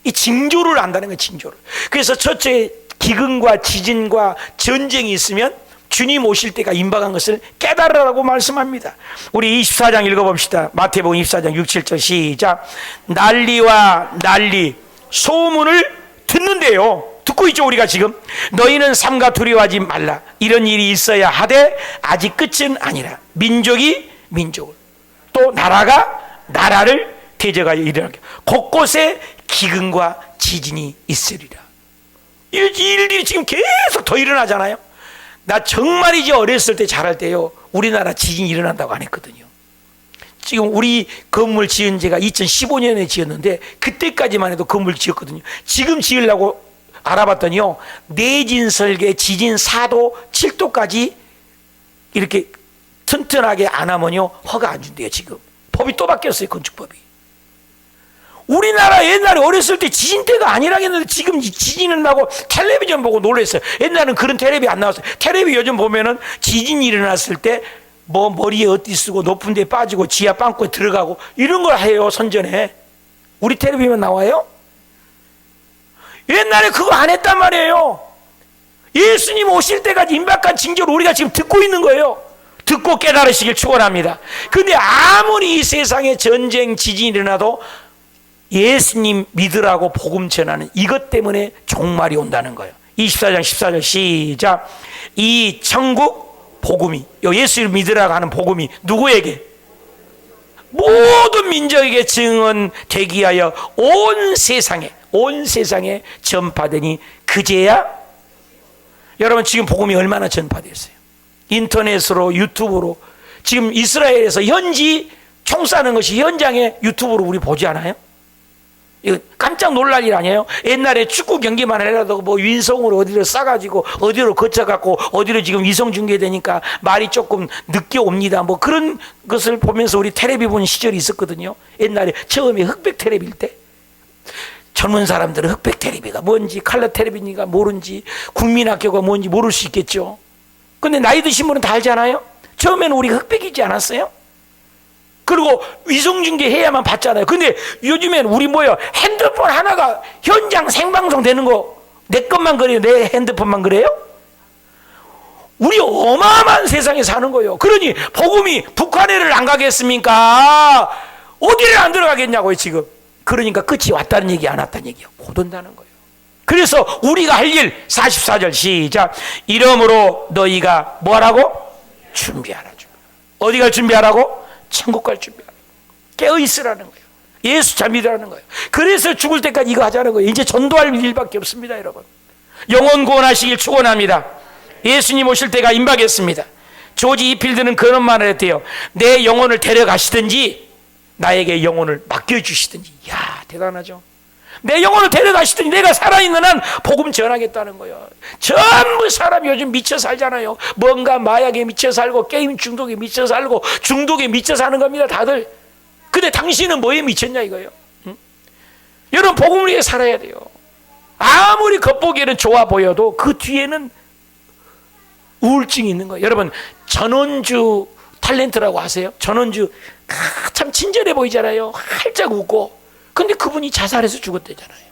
이 징조를 안다는 거예요, 징조를. 그래서 첫째, 기근과 지진과 전쟁이 있으면 주님 오실 때가 임박한 것을 깨달으라고 말씀합니다. 우리 24장 읽어봅시다. 마태복음 24장 6, 7절 시작. 난리와 난리, 소문을 듣는데요. 듣고 있죠, 우리가 지금. 너희는 삼가 두려워하지 말라. 이런 일이 있어야 하되 아직 끝은 아니라 민족이 민족을, 또 나라가 나라를 대적하여 일어나게 곳곳에 기근과 지진이 있으리라. 이 일들이 지금 계속 더 일어나잖아요. 나 정말이지 어렸을 때 자랄 때요, 우리나라 지진이 일어난다고 안 했거든요. 지금 우리 건물 지은 지가 2015년에 지었는데 그때까지만 해도 건물 지었거든요. 지금 지으려고 알아봤더니요, 내진 설계 지진 4도 7도까지 이렇게 튼튼하게 안 하면요 허가 안 준대요. 지금 법이 또 바뀌었어요, 건축법이. 우리나라 옛날에 어렸을 때 지진 때가 아니라겠는데 지금 지진은 나고 텔레비전 보고 놀랐어요. 옛날에는 그런 텔레비 안 나왔어요. 텔레비 요즘 보면은 지진이 일어났을 때 뭐 머리에 어디 쓰고 높은 데 빠지고 지하 빵꾸에 들어가고 이런 걸 해요, 선전에. 우리 텔레비만 나와요? 옛날에 그거 안 했단 말이에요. 예수님 오실 때까지 임박한 징조를 우리가 지금 듣고 있는 거예요. 듣고 깨달으시길 축원합니다. 근데 아무리 이 세상에 전쟁 지진이 일어나도 예수님 믿으라고 복음 전하는 이것 때문에 종말이 온다는 거예요. 24장 14절 시작. 이 천국 복음이, 예수를 믿으라고 하는 복음이 누구에게? 모든 민족에게 증언되기 하여 온 세상에 전파되니 그제야. 여러분, 지금 복음이 얼마나 전파됐어요? 인터넷으로, 유튜브로. 지금 이스라엘에서 현지 총 쏴는 것이 현장에 유튜브로 우리 보지 않아요? 이거 깜짝 놀랄 일 아니에요? 옛날에 축구 경기만 해라도 뭐 윈성으로 어디로 싸가지고 어디로 거쳐갖고 어디로 지금 위성 중계되니까 말이 조금 늦게 옵니다. 뭐 그런 것을 보면서 우리 텔레비 본 시절이 있었거든요. 옛날에 처음에 흑백 텔레비일 때. 젊은 사람들은 흑백 텔레비가 뭔지, 칼라 텔레비가 모른지, 국민학교가 뭔지 모를 수 있겠죠. 근데 나이 드신 분은 다 알잖아요. 처음에는 우리가 흑백이지 않았어요? 그리고 위성중계 해야만 봤잖아요. 근데 요즘엔 우리 뭐야, 핸드폰 하나가 현장 생방송 되는 거 내 것만 그래요? 내 핸드폰만 그래요? 우리 어마어마한 세상에 사는 거예요. 그러니 복음이 북한에를 안 가겠습니까? 어디를 안 들어가겠냐고요, 지금. 그러니까 끝이 왔다는 얘기, 안 왔다는 얘기요. 곧 온다는 거예요. 그래서 우리가 할 일, 44절 시작. 이러므로 너희가 뭐하라고? 준비하라. 어디 갈 준비하라고? 천국 갈 준비하라. 깨어있으라는 거예요. 예수 잘 믿으라는 거예요. 그래서 죽을 때까지 이거 하자는 거예요. 이제 전도할 일밖에 없습니다, 여러분. 영혼 구원하시길 축원합니다. 예수님 오실 때가 임박했습니다. 조지 이필드는 그런 말을 했대요. 내 영혼을 데려가시든지 나에게 영혼을 맡겨주시든지. 이야, 대단하죠. 내 영혼을 데려가시든지 내가 살아있는 한 복음 전하겠다는 거예요. 전부 사람이 요즘 미쳐 살잖아요. 뭔가 마약에 미쳐 살고 게임 중독에 미쳐 살고 중독에 미쳐 사는 겁니다, 다들. 근데 당신은 뭐에 미쳤냐 이거예요. 응? 여러분, 복음을 위해 살아야 돼요. 아무리 겉보기에는 좋아 보여도 그 뒤에는 우울증이 있는 거예요. 여러분, 전원주 탤런트라고 아세요? 전원주 참 친절해 보이잖아요. 활짝 웃고. 근데 그분이 자살해서 죽었대잖아요.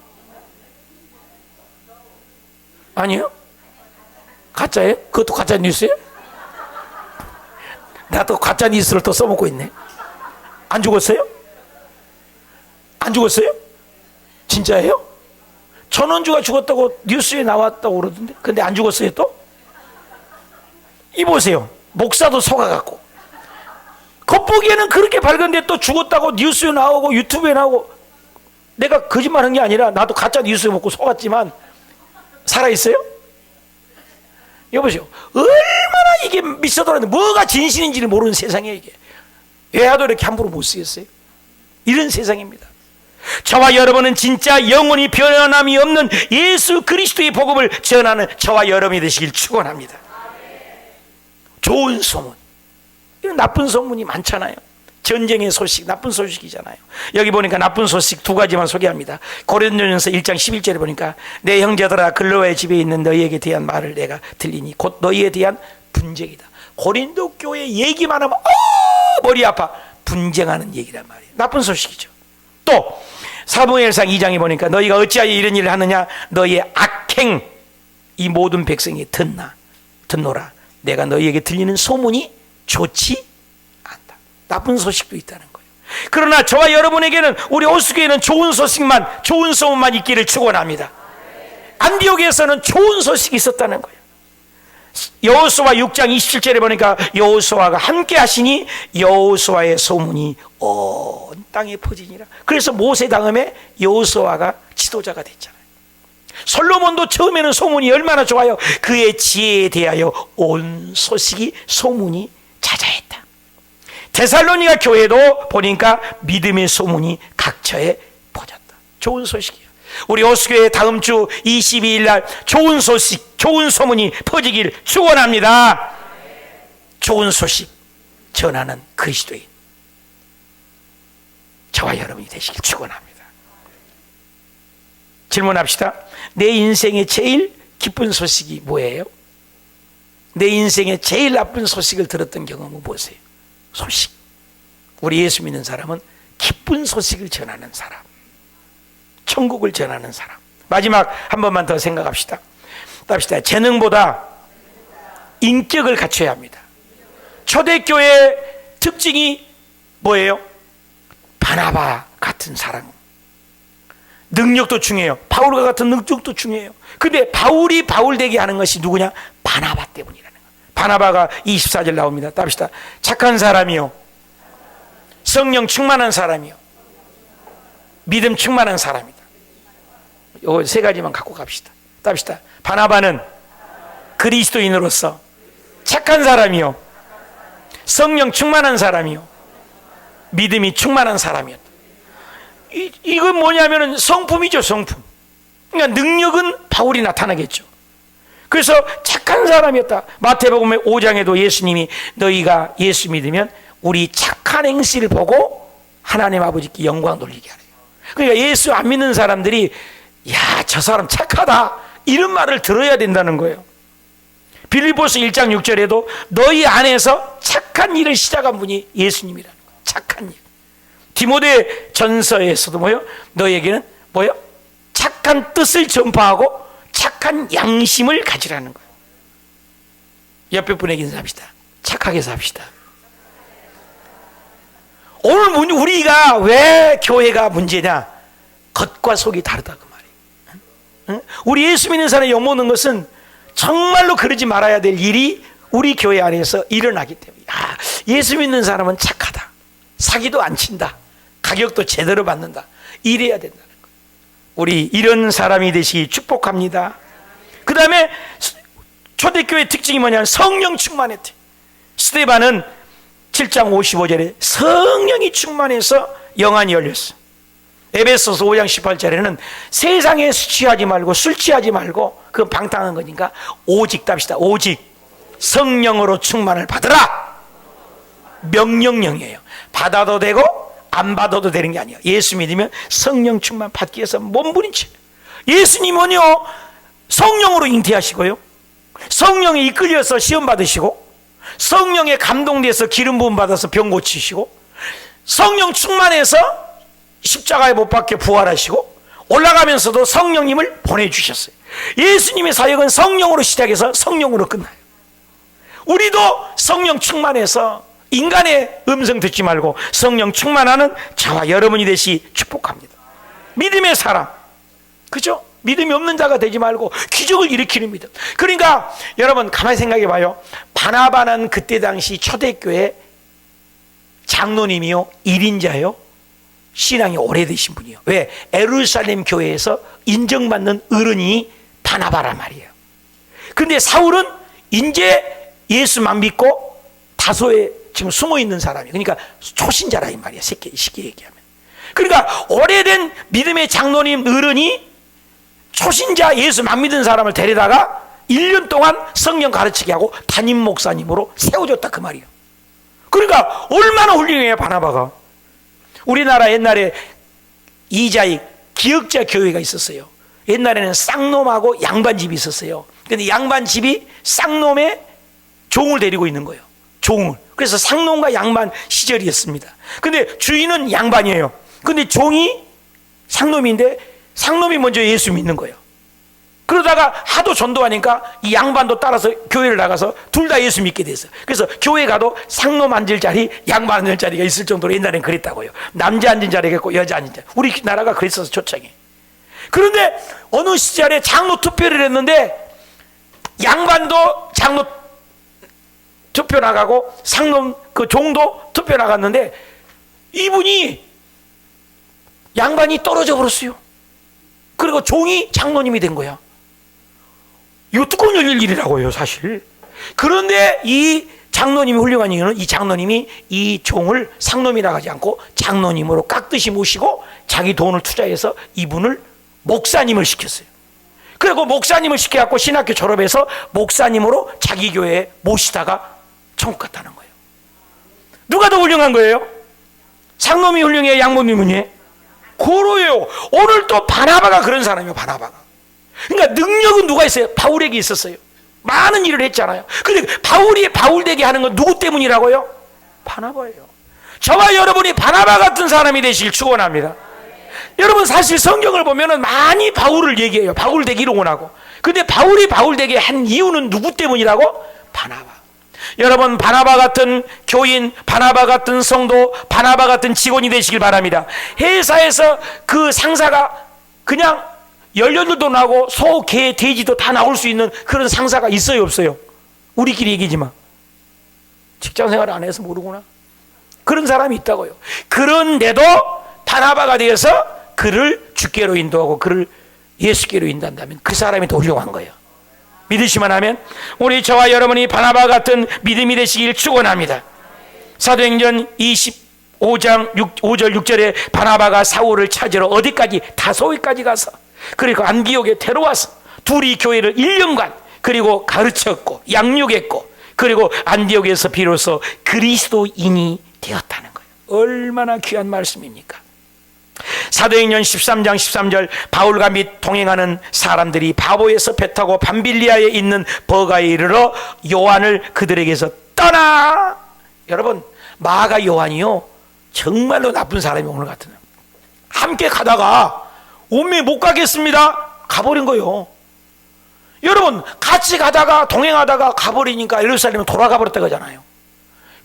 아니요? 가짜예요? 그것도 가짜 뉴스예요? 나도 가짜 뉴스를 또 써먹고 있네. 안 죽었어요? 안 죽었어요? 진짜예요? 전원주가 죽었다고 뉴스에 나왔다고 그러던데. 근데 안 죽었어요 또? 이 보세요. 목사도 속아갖고. 겉보기에는 그렇게 밝은데 또 죽었다고 뉴스에 나오고 유튜브에 나오고. 내가 거짓말한 게 아니라 나도 가짜 뉴스 먹고 속았지만 살아있어요? 여보세요. 얼마나 이게 미쳐돌았는데 뭐가 진실인지를 모르는 세상이에요, 이게. 외화도 이렇게 함부로 못 쓰겠어요? 이런 세상입니다. 저와 여러분은 진짜 영원히 변함이 없는 예수 그리스도의 복음을 전하는 저와 여러분이 되시길 축원합니다. 좋은 소문. 이런 나쁜 소문이 많잖아요. 전쟁의 소식, 나쁜 소식이잖아요. 여기 보니까 나쁜 소식 두 가지만 소개합니다. 고린도전서 1장 11절에 보니까 내 형제들아 글로의 집에 있는 너희에게 대한 말을 내가 들리니 곧 너희에 대한 분쟁이다. 고린도 교회 얘기만 하면 머리 아파. 분쟁하는 얘기란 말이에요. 나쁜 소식이죠. 또 사무엘상 2장에 보니까 너희가 어찌하여 이런 일을 하느냐. 너희의 악행 이 모든 백성이 듣노라. 내가 너희에게 들리는 소문이 좋지 않다. 나쁜 소식도 있다는 거예요. 그러나 저와 여러분에게는, 우리 오수교회는 좋은 소문만 있기를 축원합니다. 안디옥에서는 좋은 소식이 있었다는 거예요. 여호수아 6장 27절에 보니까 여호수아가 함께 하시니 여호수아의 소문이 온 땅에 퍼지니라. 그래서 모세 다음에 여호수아가 지도자가 됐잖아요. 솔로몬도 처음에는 소문이 얼마나 좋아요. 그의 지혜에 대하여 온 소문이 자자했다. 데살로니가 교회도 보니까 믿음의 소문이 각처에 퍼졌다. 좋은 소식이에요. 우리 오수교회 다음 주 22일 날 좋은 소식, 좋은 소문이 퍼지길 축원합니다. 좋은 소식 전하는 그리스도인 저와 여러분이 되시길 축원합니다. 질문합시다. 내 인생의 제일 기쁜 소식이 뭐예요? 내 인생의 제일 나쁜 소식을 들었던 경험은 무엇이에요? 소식. 우리 예수 믿는 사람은 기쁜 소식을 전하는 사람, 천국을 전하는 사람. 마지막 한 번만 더 생각합시다. 답시다. 재능보다 인격을 갖춰야 합니다. 초대교회의 특징이 뭐예요? 바나바 같은 사랑. 능력도 중요해요. 바울과 같은 능력도 중요해요. 근데 바울이 바울 되게 하는 것이 누구냐? 바나바 때문이라는 거예요. 바나바가 24절 나옵니다. 답시다. 착한 사람이요, 성령 충만한 사람이요, 믿음 충만한 사람이다. 요 세 가지만 갖고 갑시다. 답시다. 바나바는 그리스도인으로서 착한 사람이요, 성령 충만한 사람이요, 믿음이 충만한 사람이었다. 이건 뭐냐면은 성품이죠, 성품. 그러니까 능력은 바울이 나타나겠죠. 그래서 착한 사람이었다. 마태복음 5장에도 예수님이 너희가 예수 믿으면 우리 착한 행실을 보고 하나님 아버지께 영광 돌리게 하래요. 그러니까 예수 안 믿는 사람들이 야, 저 사람 착하다 이런 말을 들어야 된다는 거예요. 빌립보서 1장 6절에도 너희 안에서 착한 일을 시작한 분이 예수님이라는 거예요. 착한 일. 디모데 전서에서도 뭐요? 너희에게는 뭐요? 착한 뜻을 전파하고 착한 양심을 가지라는 거예요. 옆에 분에게 인사합시다. 착하게 삽시다. 오늘 우리가 왜 교회가 문제냐? 겉과 속이 다르다 그 말이에요. 응? 우리 예수 믿는 사람이 욕먹는 것은 정말로 그러지 말아야 될 일이 우리 교회 안에서 일어나기 때문에 예수 믿는 사람은 착하다. 사기도 안 친다. 가격도 제대로 받는다. 이래야 된다는 거예요. 우리 이런 사람이 되시기 축복합니다. 그 다음에 초대교회 특징이 뭐냐면 성령 충만했대. 스데반은 7장 55절에 성령이 충만해서 영안이 열렸어. 에베소서 5장 18절에는 세상에 취하지 말고 술 취하지 말고 그건 방탕한 거니까 오직 답시다. 오직 성령으로 충만을 받으라. 명령령이에요. 받아도 되고 안 받아도 되는 게 아니에요. 예수 믿으면 성령 충만 받기 위해서 몸부림쳐. 예수님은요 성령으로 잉태하시고요, 성령에 이끌려서 시험 받으시고, 성령에 감동돼서 기름 부음 받아서 병 고치시고, 성령 충만해서 십자가에 못 박혀 부활하시고, 올라가면서도 성령님을 보내주셨어요. 예수님의 사역은 성령으로 시작해서 성령으로 끝나요. 우리도 성령 충만해서 인간의 음성 듣지 말고 성령 충만하는 저와 여러분이 되시 축복합니다. 믿음의 사람, 그죠? 믿음이 없는 자가 되지 말고 기적을 일으키는 믿음. 그러니까 여러분 가만히 생각해 봐요. 바나바는 그때 당시 초대교회 장로님이요, 1인자요, 신앙이 오래되신 분이요. 왜? 예루살렘 교회에서 인정받는 어른이 바나바란 말이에요. 근데 사울은 이제 예수만 믿고 다소에 지금 숨어 있는 사람이에요. 그러니까 초신자라 이 말이야, 쉽게 얘기하면. 그러니까 오래된 믿음의 장로님 어른이 초신자 예수만 믿은 사람을 데려다가 1년 동안 성경 가르치게 하고 담임 목사님으로 세워줬다 그 말이에요. 그러니까 얼마나 훌륭해요 바나바가. 우리나라 옛날에 이자익 기역자 교회가 있었어요. 옛날에는 쌍놈하고 양반집이 있었어요. 근데 양반집이 쌍놈의 종을 데리고 있는 거예요. 종을. 그래서 상놈과 양반 시절이었습니다. 근데 주인은 양반이에요. 근데 종이 상놈인데 상놈이 먼저 예수 믿는 거예요. 그러다가 하도 전도하니까 이 양반도 따라서 교회를 나가서 둘 다 예수 믿게 됐어요. 그래서 교회 가도 상놈 앉을 자리, 양반 앉을 자리가 있을 정도로 옛날엔 그랬다고요. 남자 앉은 자리가 있고 여자 앉은 자리. 우리나라가 그랬어서 초창에. 그런데 어느 시절에 장로 투표를 했는데 양반도 장로 투표 나가고 상놈 그 종도 투표 나갔는데 이분이 양반이 떨어져 버렸어요. 그리고 종이 장로님이 된 거야. 이거 뚜껑 열릴 일이라고요, 사실. 그런데 이 장로님이 훌륭한 이유는 이 장로님이 이 종을 상놈이라 하지 않고 장로님으로 깍듯이 모시고 자기 돈을 투자해서 이분을 목사님을 시켰어요. 그리고 목사님을 시켜갖고 신학교 졸업해서 목사님으로 자기 교회에 모시다가 천국 갔다는 거예요. 누가 더 훌륭한 거예요? 상놈이 훌륭해요? 양모님이 훌륭해요? 고로예요. 오늘 또 바나바가 그런 사람이에요. 바나바가. 그러니까 능력은 누가 있어요? 바울에게 있었어요. 많은 일을 했잖아요. 근데 바울이 바울되게 하는 건 누구 때문이라고요? 바나바예요. 저와 여러분이 바나바 같은 사람이 되시길 축원합니다. 여러분 사실 성경을 보면은 많이 바울을 얘기해요. 바울되기를 원하고. 근데 바울이 바울되게 한 이유는 누구 때문이라고? 바나바. 여러분 바나바 같은 교인, 바나바 같은 성도, 바나바 같은 직원이 되시길 바랍니다. 회사에서 그 상사가 그냥 열렬도 나고 소, 개, 돼지도 다 나올 수 있는 그런 상사가 있어요, 없어요? 우리끼리 얘기지만 직장생활 안 해서 모르구나. 그런 사람이 있다고요. 그런데도 바나바가 되어서 그를 주께로 인도하고 그를 예수께로 인도한다면 그 사람이 더 훌륭한 거예요. 믿으시면 하면 우리 저와 여러분이 바나바 같은 믿음이 되시길 축원합니다. 사도행전 25장 5절 6절에 바나바가 사울을 찾으러 어디까지? 다소에까지 가서 그리고 안디옥에 데려와서 둘이 교회를 1년간 그리고 가르쳤고 양육했고 그리고 안디옥에서 비로소 그리스도인이 되었다는 거예요. 얼마나 귀한 말씀입니까? 사도행전 13장 13절 바울과 및 동행하는 사람들이 바보에서 배 타고 밤빌리아에 있는 버가에 이르러 요한을 그들에게서 떠나. 여러분 마가 요한이요 정말로 나쁜 사람이 오늘 같은 함께 가다가 오메 못 가겠습니다 가버린 거예요. 여러분 같이 가다가 동행하다가 가버리니까 예루살렘에 돌아가 버렸다 그러잖아요.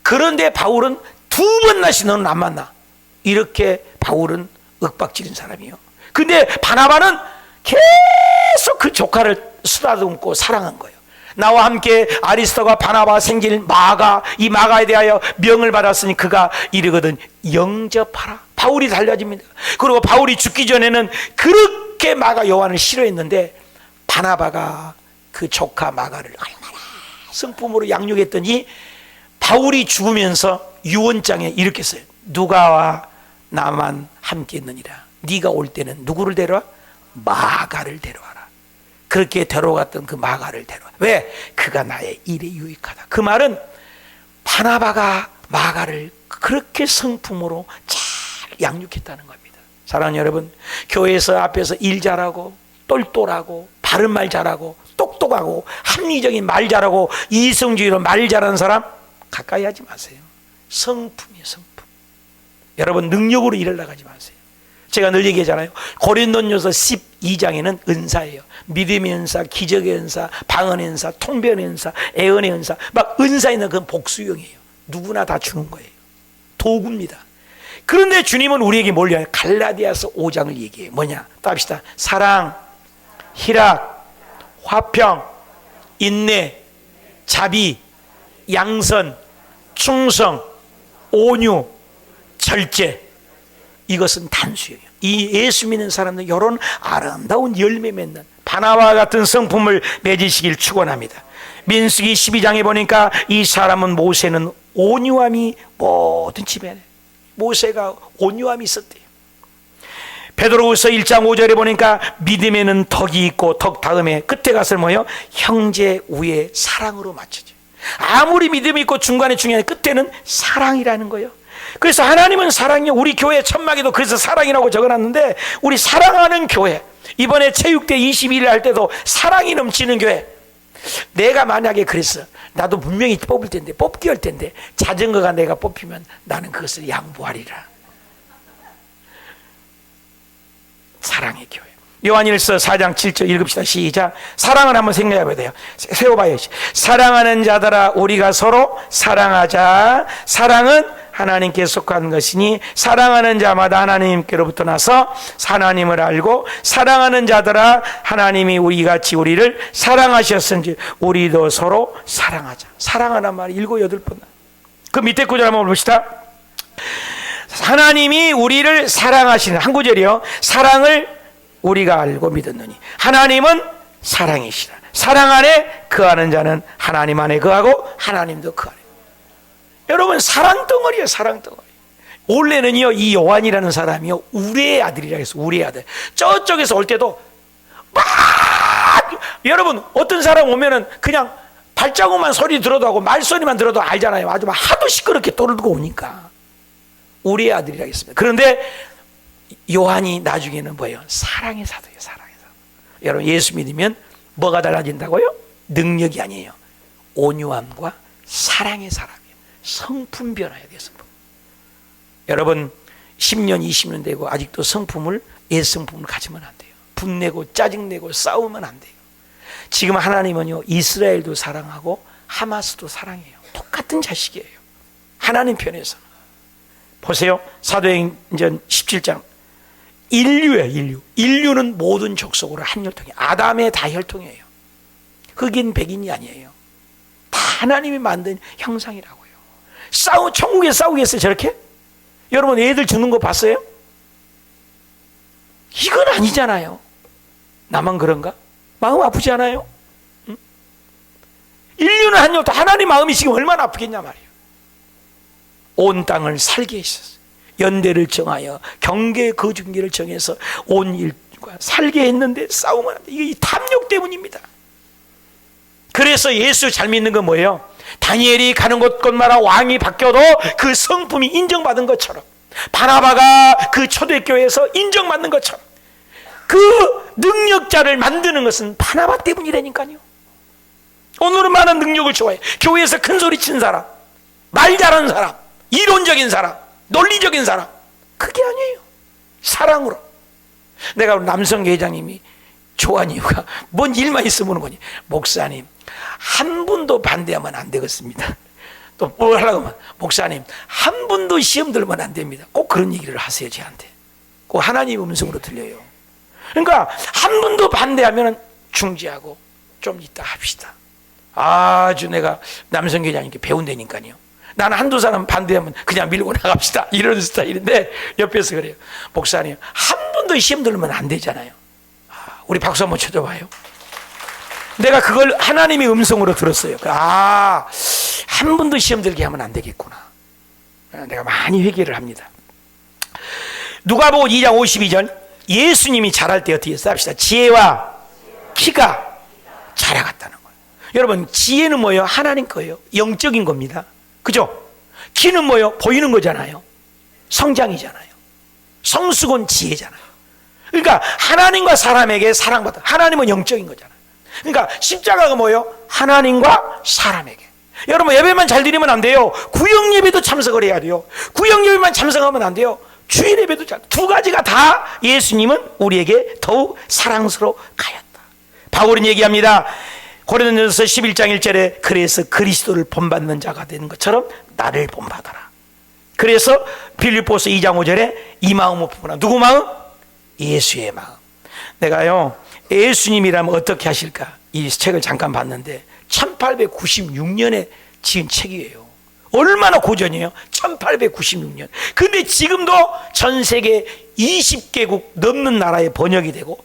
그런데 바울은 두 번 다시 너는 안 만나. 이렇게 바울은 윽박지른 사람이에요. 근데 바나바는 계속 그 조카를 쓰다듬고 사랑한 거예요. 나와 함께 아리스토가 바나바 생길 마가, 이 마가에 대하여 명을 받았으니 그가 이르거든 영접하라. 바울이 달라집니다. 그리고 바울이 죽기 전에는 그렇게 마가 요한을 싫어했는데 바나바가 그 조카 마가를 얼마나 성품으로 양육했더니 바울이 죽으면서 유언장에 이렇게 써요. 누가와 나만 함께 있느니라. 네가 올 때는 누구를 데려와? 마가를 데려와라. 그렇게 데려갔던 그 마가를 데려와. 왜? 그가 나의 일에 유익하다. 그 말은 바나바가 마가를 그렇게 성품으로 잘 양육했다는 겁니다. 사랑하는 여러분, 교회에서 앞에서 일 잘하고 똘똘하고 바른 말 잘하고 똑똑하고 합리적인 말 잘하고 이성주의로 말 잘하는 사람 가까이 하지 마세요. 성품이에요, 성품. 여러분 능력으로 일을 나가지 마세요. 제가 늘 얘기하잖아요. 고린도전서 12장에는 은사예요. 믿음의 은사, 기적의 은사, 방언의 은사, 통변의 은사, 애언의 은사, 막 은사 있는 그건 복수형이에요. 누구나 다 주는 거예요. 도구입니다. 그런데 주님은 우리에게 뭘 얘기해요? 갈라디아서 5장을 얘기해요. 뭐냐? 또 합시다. 사랑, 희락, 화평, 인내, 자비, 양선, 충성, 온유, 절제. 이것은 단수예요. 이 예수 믿는 사람들 이런 아름다운 열매 맺는 바나바 같은 성품을 맺으시길 축원합니다. 민수기 12장에 보니까 이 사람은 모세는 온유함이 모든 집에 모세가 온유함이 있었대요. 베드로후서 1장 5절에 보니까 믿음에는 덕이 있고 덕 다음에 끝에 가서 뭐예요? 형제 우애 사랑으로 맞춰져요. 아무리 믿음이 있고 중간에 중요한 끝에는 사랑이라는 거예요. 그래서 하나님은 사랑이요. 우리 교회 천막에도 그래서 사랑이라고 적어놨는데 우리 사랑하는 교회, 이번에 체육대 21일 할 때도 사랑이 넘치는 교회, 내가 만약에 그랬어, 나도 분명히 뽑을 텐데, 뽑기 할 텐데, 자전거가 내가 뽑히면 나는 그것을 양보하리라. 사랑의 교회. 요한일서 4장 7절 읽읍시다. 시작. 사랑을 한번 생각해봐야 돼요. 세워봐요. 사랑하는 자들아, 우리가 서로 사랑하자. 사랑은 하나님께 속한 것이니 사랑하는 자마다 하나님께로부터 나서 하나님을 알고, 사랑하는 자들아, 하나님이 우리같이 우리를 사랑하셨은지 우리도 서로 사랑하자. 사랑하란 말이 7, 8번. 그 밑에 구절 한번 봅시다. 하나님이 우리를 사랑하시는, 한 구절이요. 사랑을 우리가 알고 믿었느니 하나님은 사랑이시라. 사랑 안에 거하는 자는 하나님 안에 거하고 하나님도 그 안에. 여러분, 사랑 덩어리예요. 사랑 덩어리. 원래는요, 이 요한이라는 사람이요, 우리의 아들이라 해서, 우리의 아들. 저쪽에서 올 때도 막, 여러분, 어떤 사람 오면은 그냥 발자국만 소리 들어도 하고 말소리만 들어도 알잖아요. 아주 막 하도 시끄럽게 떠들고 오니까 우리의 아들이라 했습니다. 그런데 요한이 나중에는 뭐예요? 사랑의 사도예요. 사랑의 사도. 여러분, 예수 믿으면 뭐가 달라진다고요? 능력이 아니에요. 온유함과 사랑의 사람이에요. 성품 변화해야 돼요. 성품. 여러분, 10년 20년 되고 아직도 성품을, 옛 성품을 가지면 안 돼요. 분내고 짜증내고 싸우면 안 돼요. 지금 하나님은요, 이스라엘도 사랑하고 하마스도 사랑해요. 똑같은 자식이에요. 하나님 편에서. 보세요. 사도행전 17장. 인류예요. 인류. 인류는 모든 족속으로 한 혈통이에요. 아담의 다 혈통이에요. 흑인 백인이 아니에요. 다 하나님이 만든 형상이라고요. 천국에 싸우겠어요, 저렇게? 여러분, 애들 죽는 거 봤어요? 이건 아니잖아요. 나만 그런가? 마음 아프지 않아요? 응? 인류는 한 혈통, 하나님 마음이 지금 얼마나 아프겠냐 말이에요. 온 땅을 살게 했었어요. 연대를 정하여 경계 거중기를 정해서 온 일과 살게 했는데 싸우면 안 돼. 이게 이 탐욕 때문입니다. 그래서 예수 잘 믿는 건 뭐예요? 다니엘이 가는 곳곳마다 왕이 바뀌어도 그 성품이 인정받은 것처럼, 바나바가 그 초대교회에서 인정받는 것처럼, 그 능력자를 만드는 것은 바나바 때문이라니까요. 오늘은 많은 능력을 좋아해. 교회에서 큰 소리 친 사람, 말 잘하는 사람, 이론적인 사람, 논리적인 사람, 그게 아니에요. 사랑으로. 내가 남성 회장님이 좋아하는 이유가 뭔 일만 있으면 거니, 목사님 한 분도 반대하면 안 되겠습니다. 또 뭘 하려고 하면, 목사님 한 분도 시험 들면 안 됩니다. 꼭 그런 얘기를 하세요. 저한테 꼭 하나님 음성으로 들려요. 그러니까 한 분도 반대하면 중지하고 좀 이따 합시다. 아주 내가 남성 회장님께 배운다니까요. 나는 한두 사람 반대하면 그냥 밀고 나갑시다, 이런 스타일인데 옆에서 그래요. 목사님 한 번도 시험 들면 안 되잖아요. 우리 박수 한번 쳐줘봐요. 내가 그걸 하나님의 음성으로 들었어요. 한 번도 시험 들게 하면 안 되겠구나. 내가 많이 회개를 합니다. 누가복음 2장 52절. 예수님이 자랄 때 어떻게 했어요? 합시다. 지혜와 키가 자라갔다는 거예요. 여러분, 지혜는 뭐예요? 하나님 거예요. 영적인 겁니다. 그죠? 키는 뭐요? 보이는 거잖아요. 성장이잖아요. 성숙은 지혜잖아요. 그러니까 하나님과 사람에게 사랑받아. 하나님은 영적인 거잖아요. 그러니까 십자가가 뭐요? 하나님과 사람에게. 여러분, 예배만 잘 드리면 안 돼요. 구역 예배도 참석을 해야 돼요. 구역 예배만 참석하면 안 돼요. 주일 예배도 잘. 두 가지가 다 예수님은 우리에게 더욱 사랑스러워 가였다. 바울은 얘기합니다. 고린도전서 11장 1절에 그래서 그리스도를 본받는 자가 되는 것처럼 나를 본받아라. 그래서 빌립보서 2장 5절에 이 마음을 품으라. 누구 마음? 예수의 마음. 내가요, 예수님이라면 어떻게 하실까? 이 책을 잠깐 봤는데 1896년에 지은 책이에요. 얼마나 고전이에요? 1896년. 근데 지금도 전 세계 20개국 넘는 나라에 번역이 되고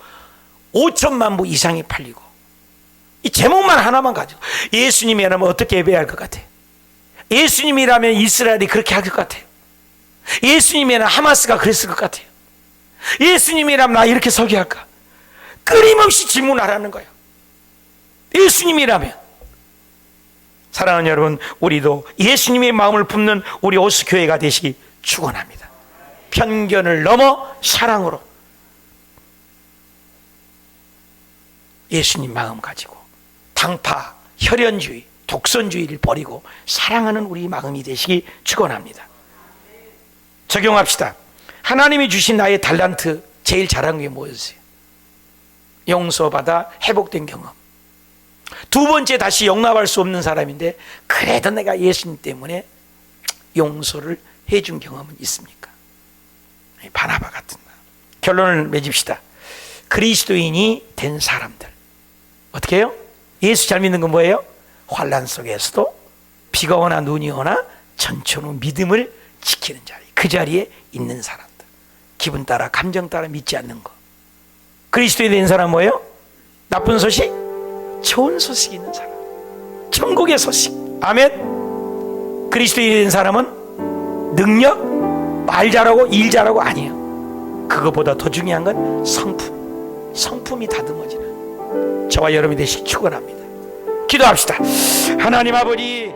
5천만 부 이상이 팔리고, 이 제목만 하나만 가지고 예수님이라면 어떻게 예배할 것 같아요? 예수님이라면 이스라엘이 그렇게 할 것 같아요? 예수님이라면 하마스가 그랬을 것 같아요? 예수님이라면 나 이렇게 설교할까? 끊임없이 질문하라는 거예요. 예수님이라면. 사랑하는 여러분, 우리도 예수님의 마음을 품는 우리 오수교회가 되시기 축원합니다. 편견을 넘어 사랑으로 예수님 마음 가지고 당파, 혈연주의, 독선주의를 버리고 사랑하는 우리 마음이 되시기 축원합니다. 적용합시다. 하나님이 주신 나의 달란트 제일 잘한 게 뭐였어요? 용서받아 회복된 경험. 두 번째, 다시 용납할 수 없는 사람인데 그래도 내가 예수님 때문에 용서를 해준 경험은 있습니까? 바나바 같은 마음. 결론을 맺읍시다. 그리스도인이 된 사람들 어떻게 해요? 예수 잘 믿는 건 뭐예요? 환난 속에서도 비가 오나 눈이 오나 전천후 믿음을 지키는 자리, 그 자리에 있는 사람들. 기분 따라 감정 따라 믿지 않는 거. 그리스도인이 된 사람은 뭐예요? 나쁜 소식? 좋은 소식이 있는 사람, 천국의 소식. 아멘. 그리스도인이 된 사람은 능력, 말 잘하고 일 잘하고 아니에요. 그거보다 더 중요한 건 성품이 다듬어지는 저와 여러분이 되시기 축원합니다. 기도합시다. 하나님 아버지,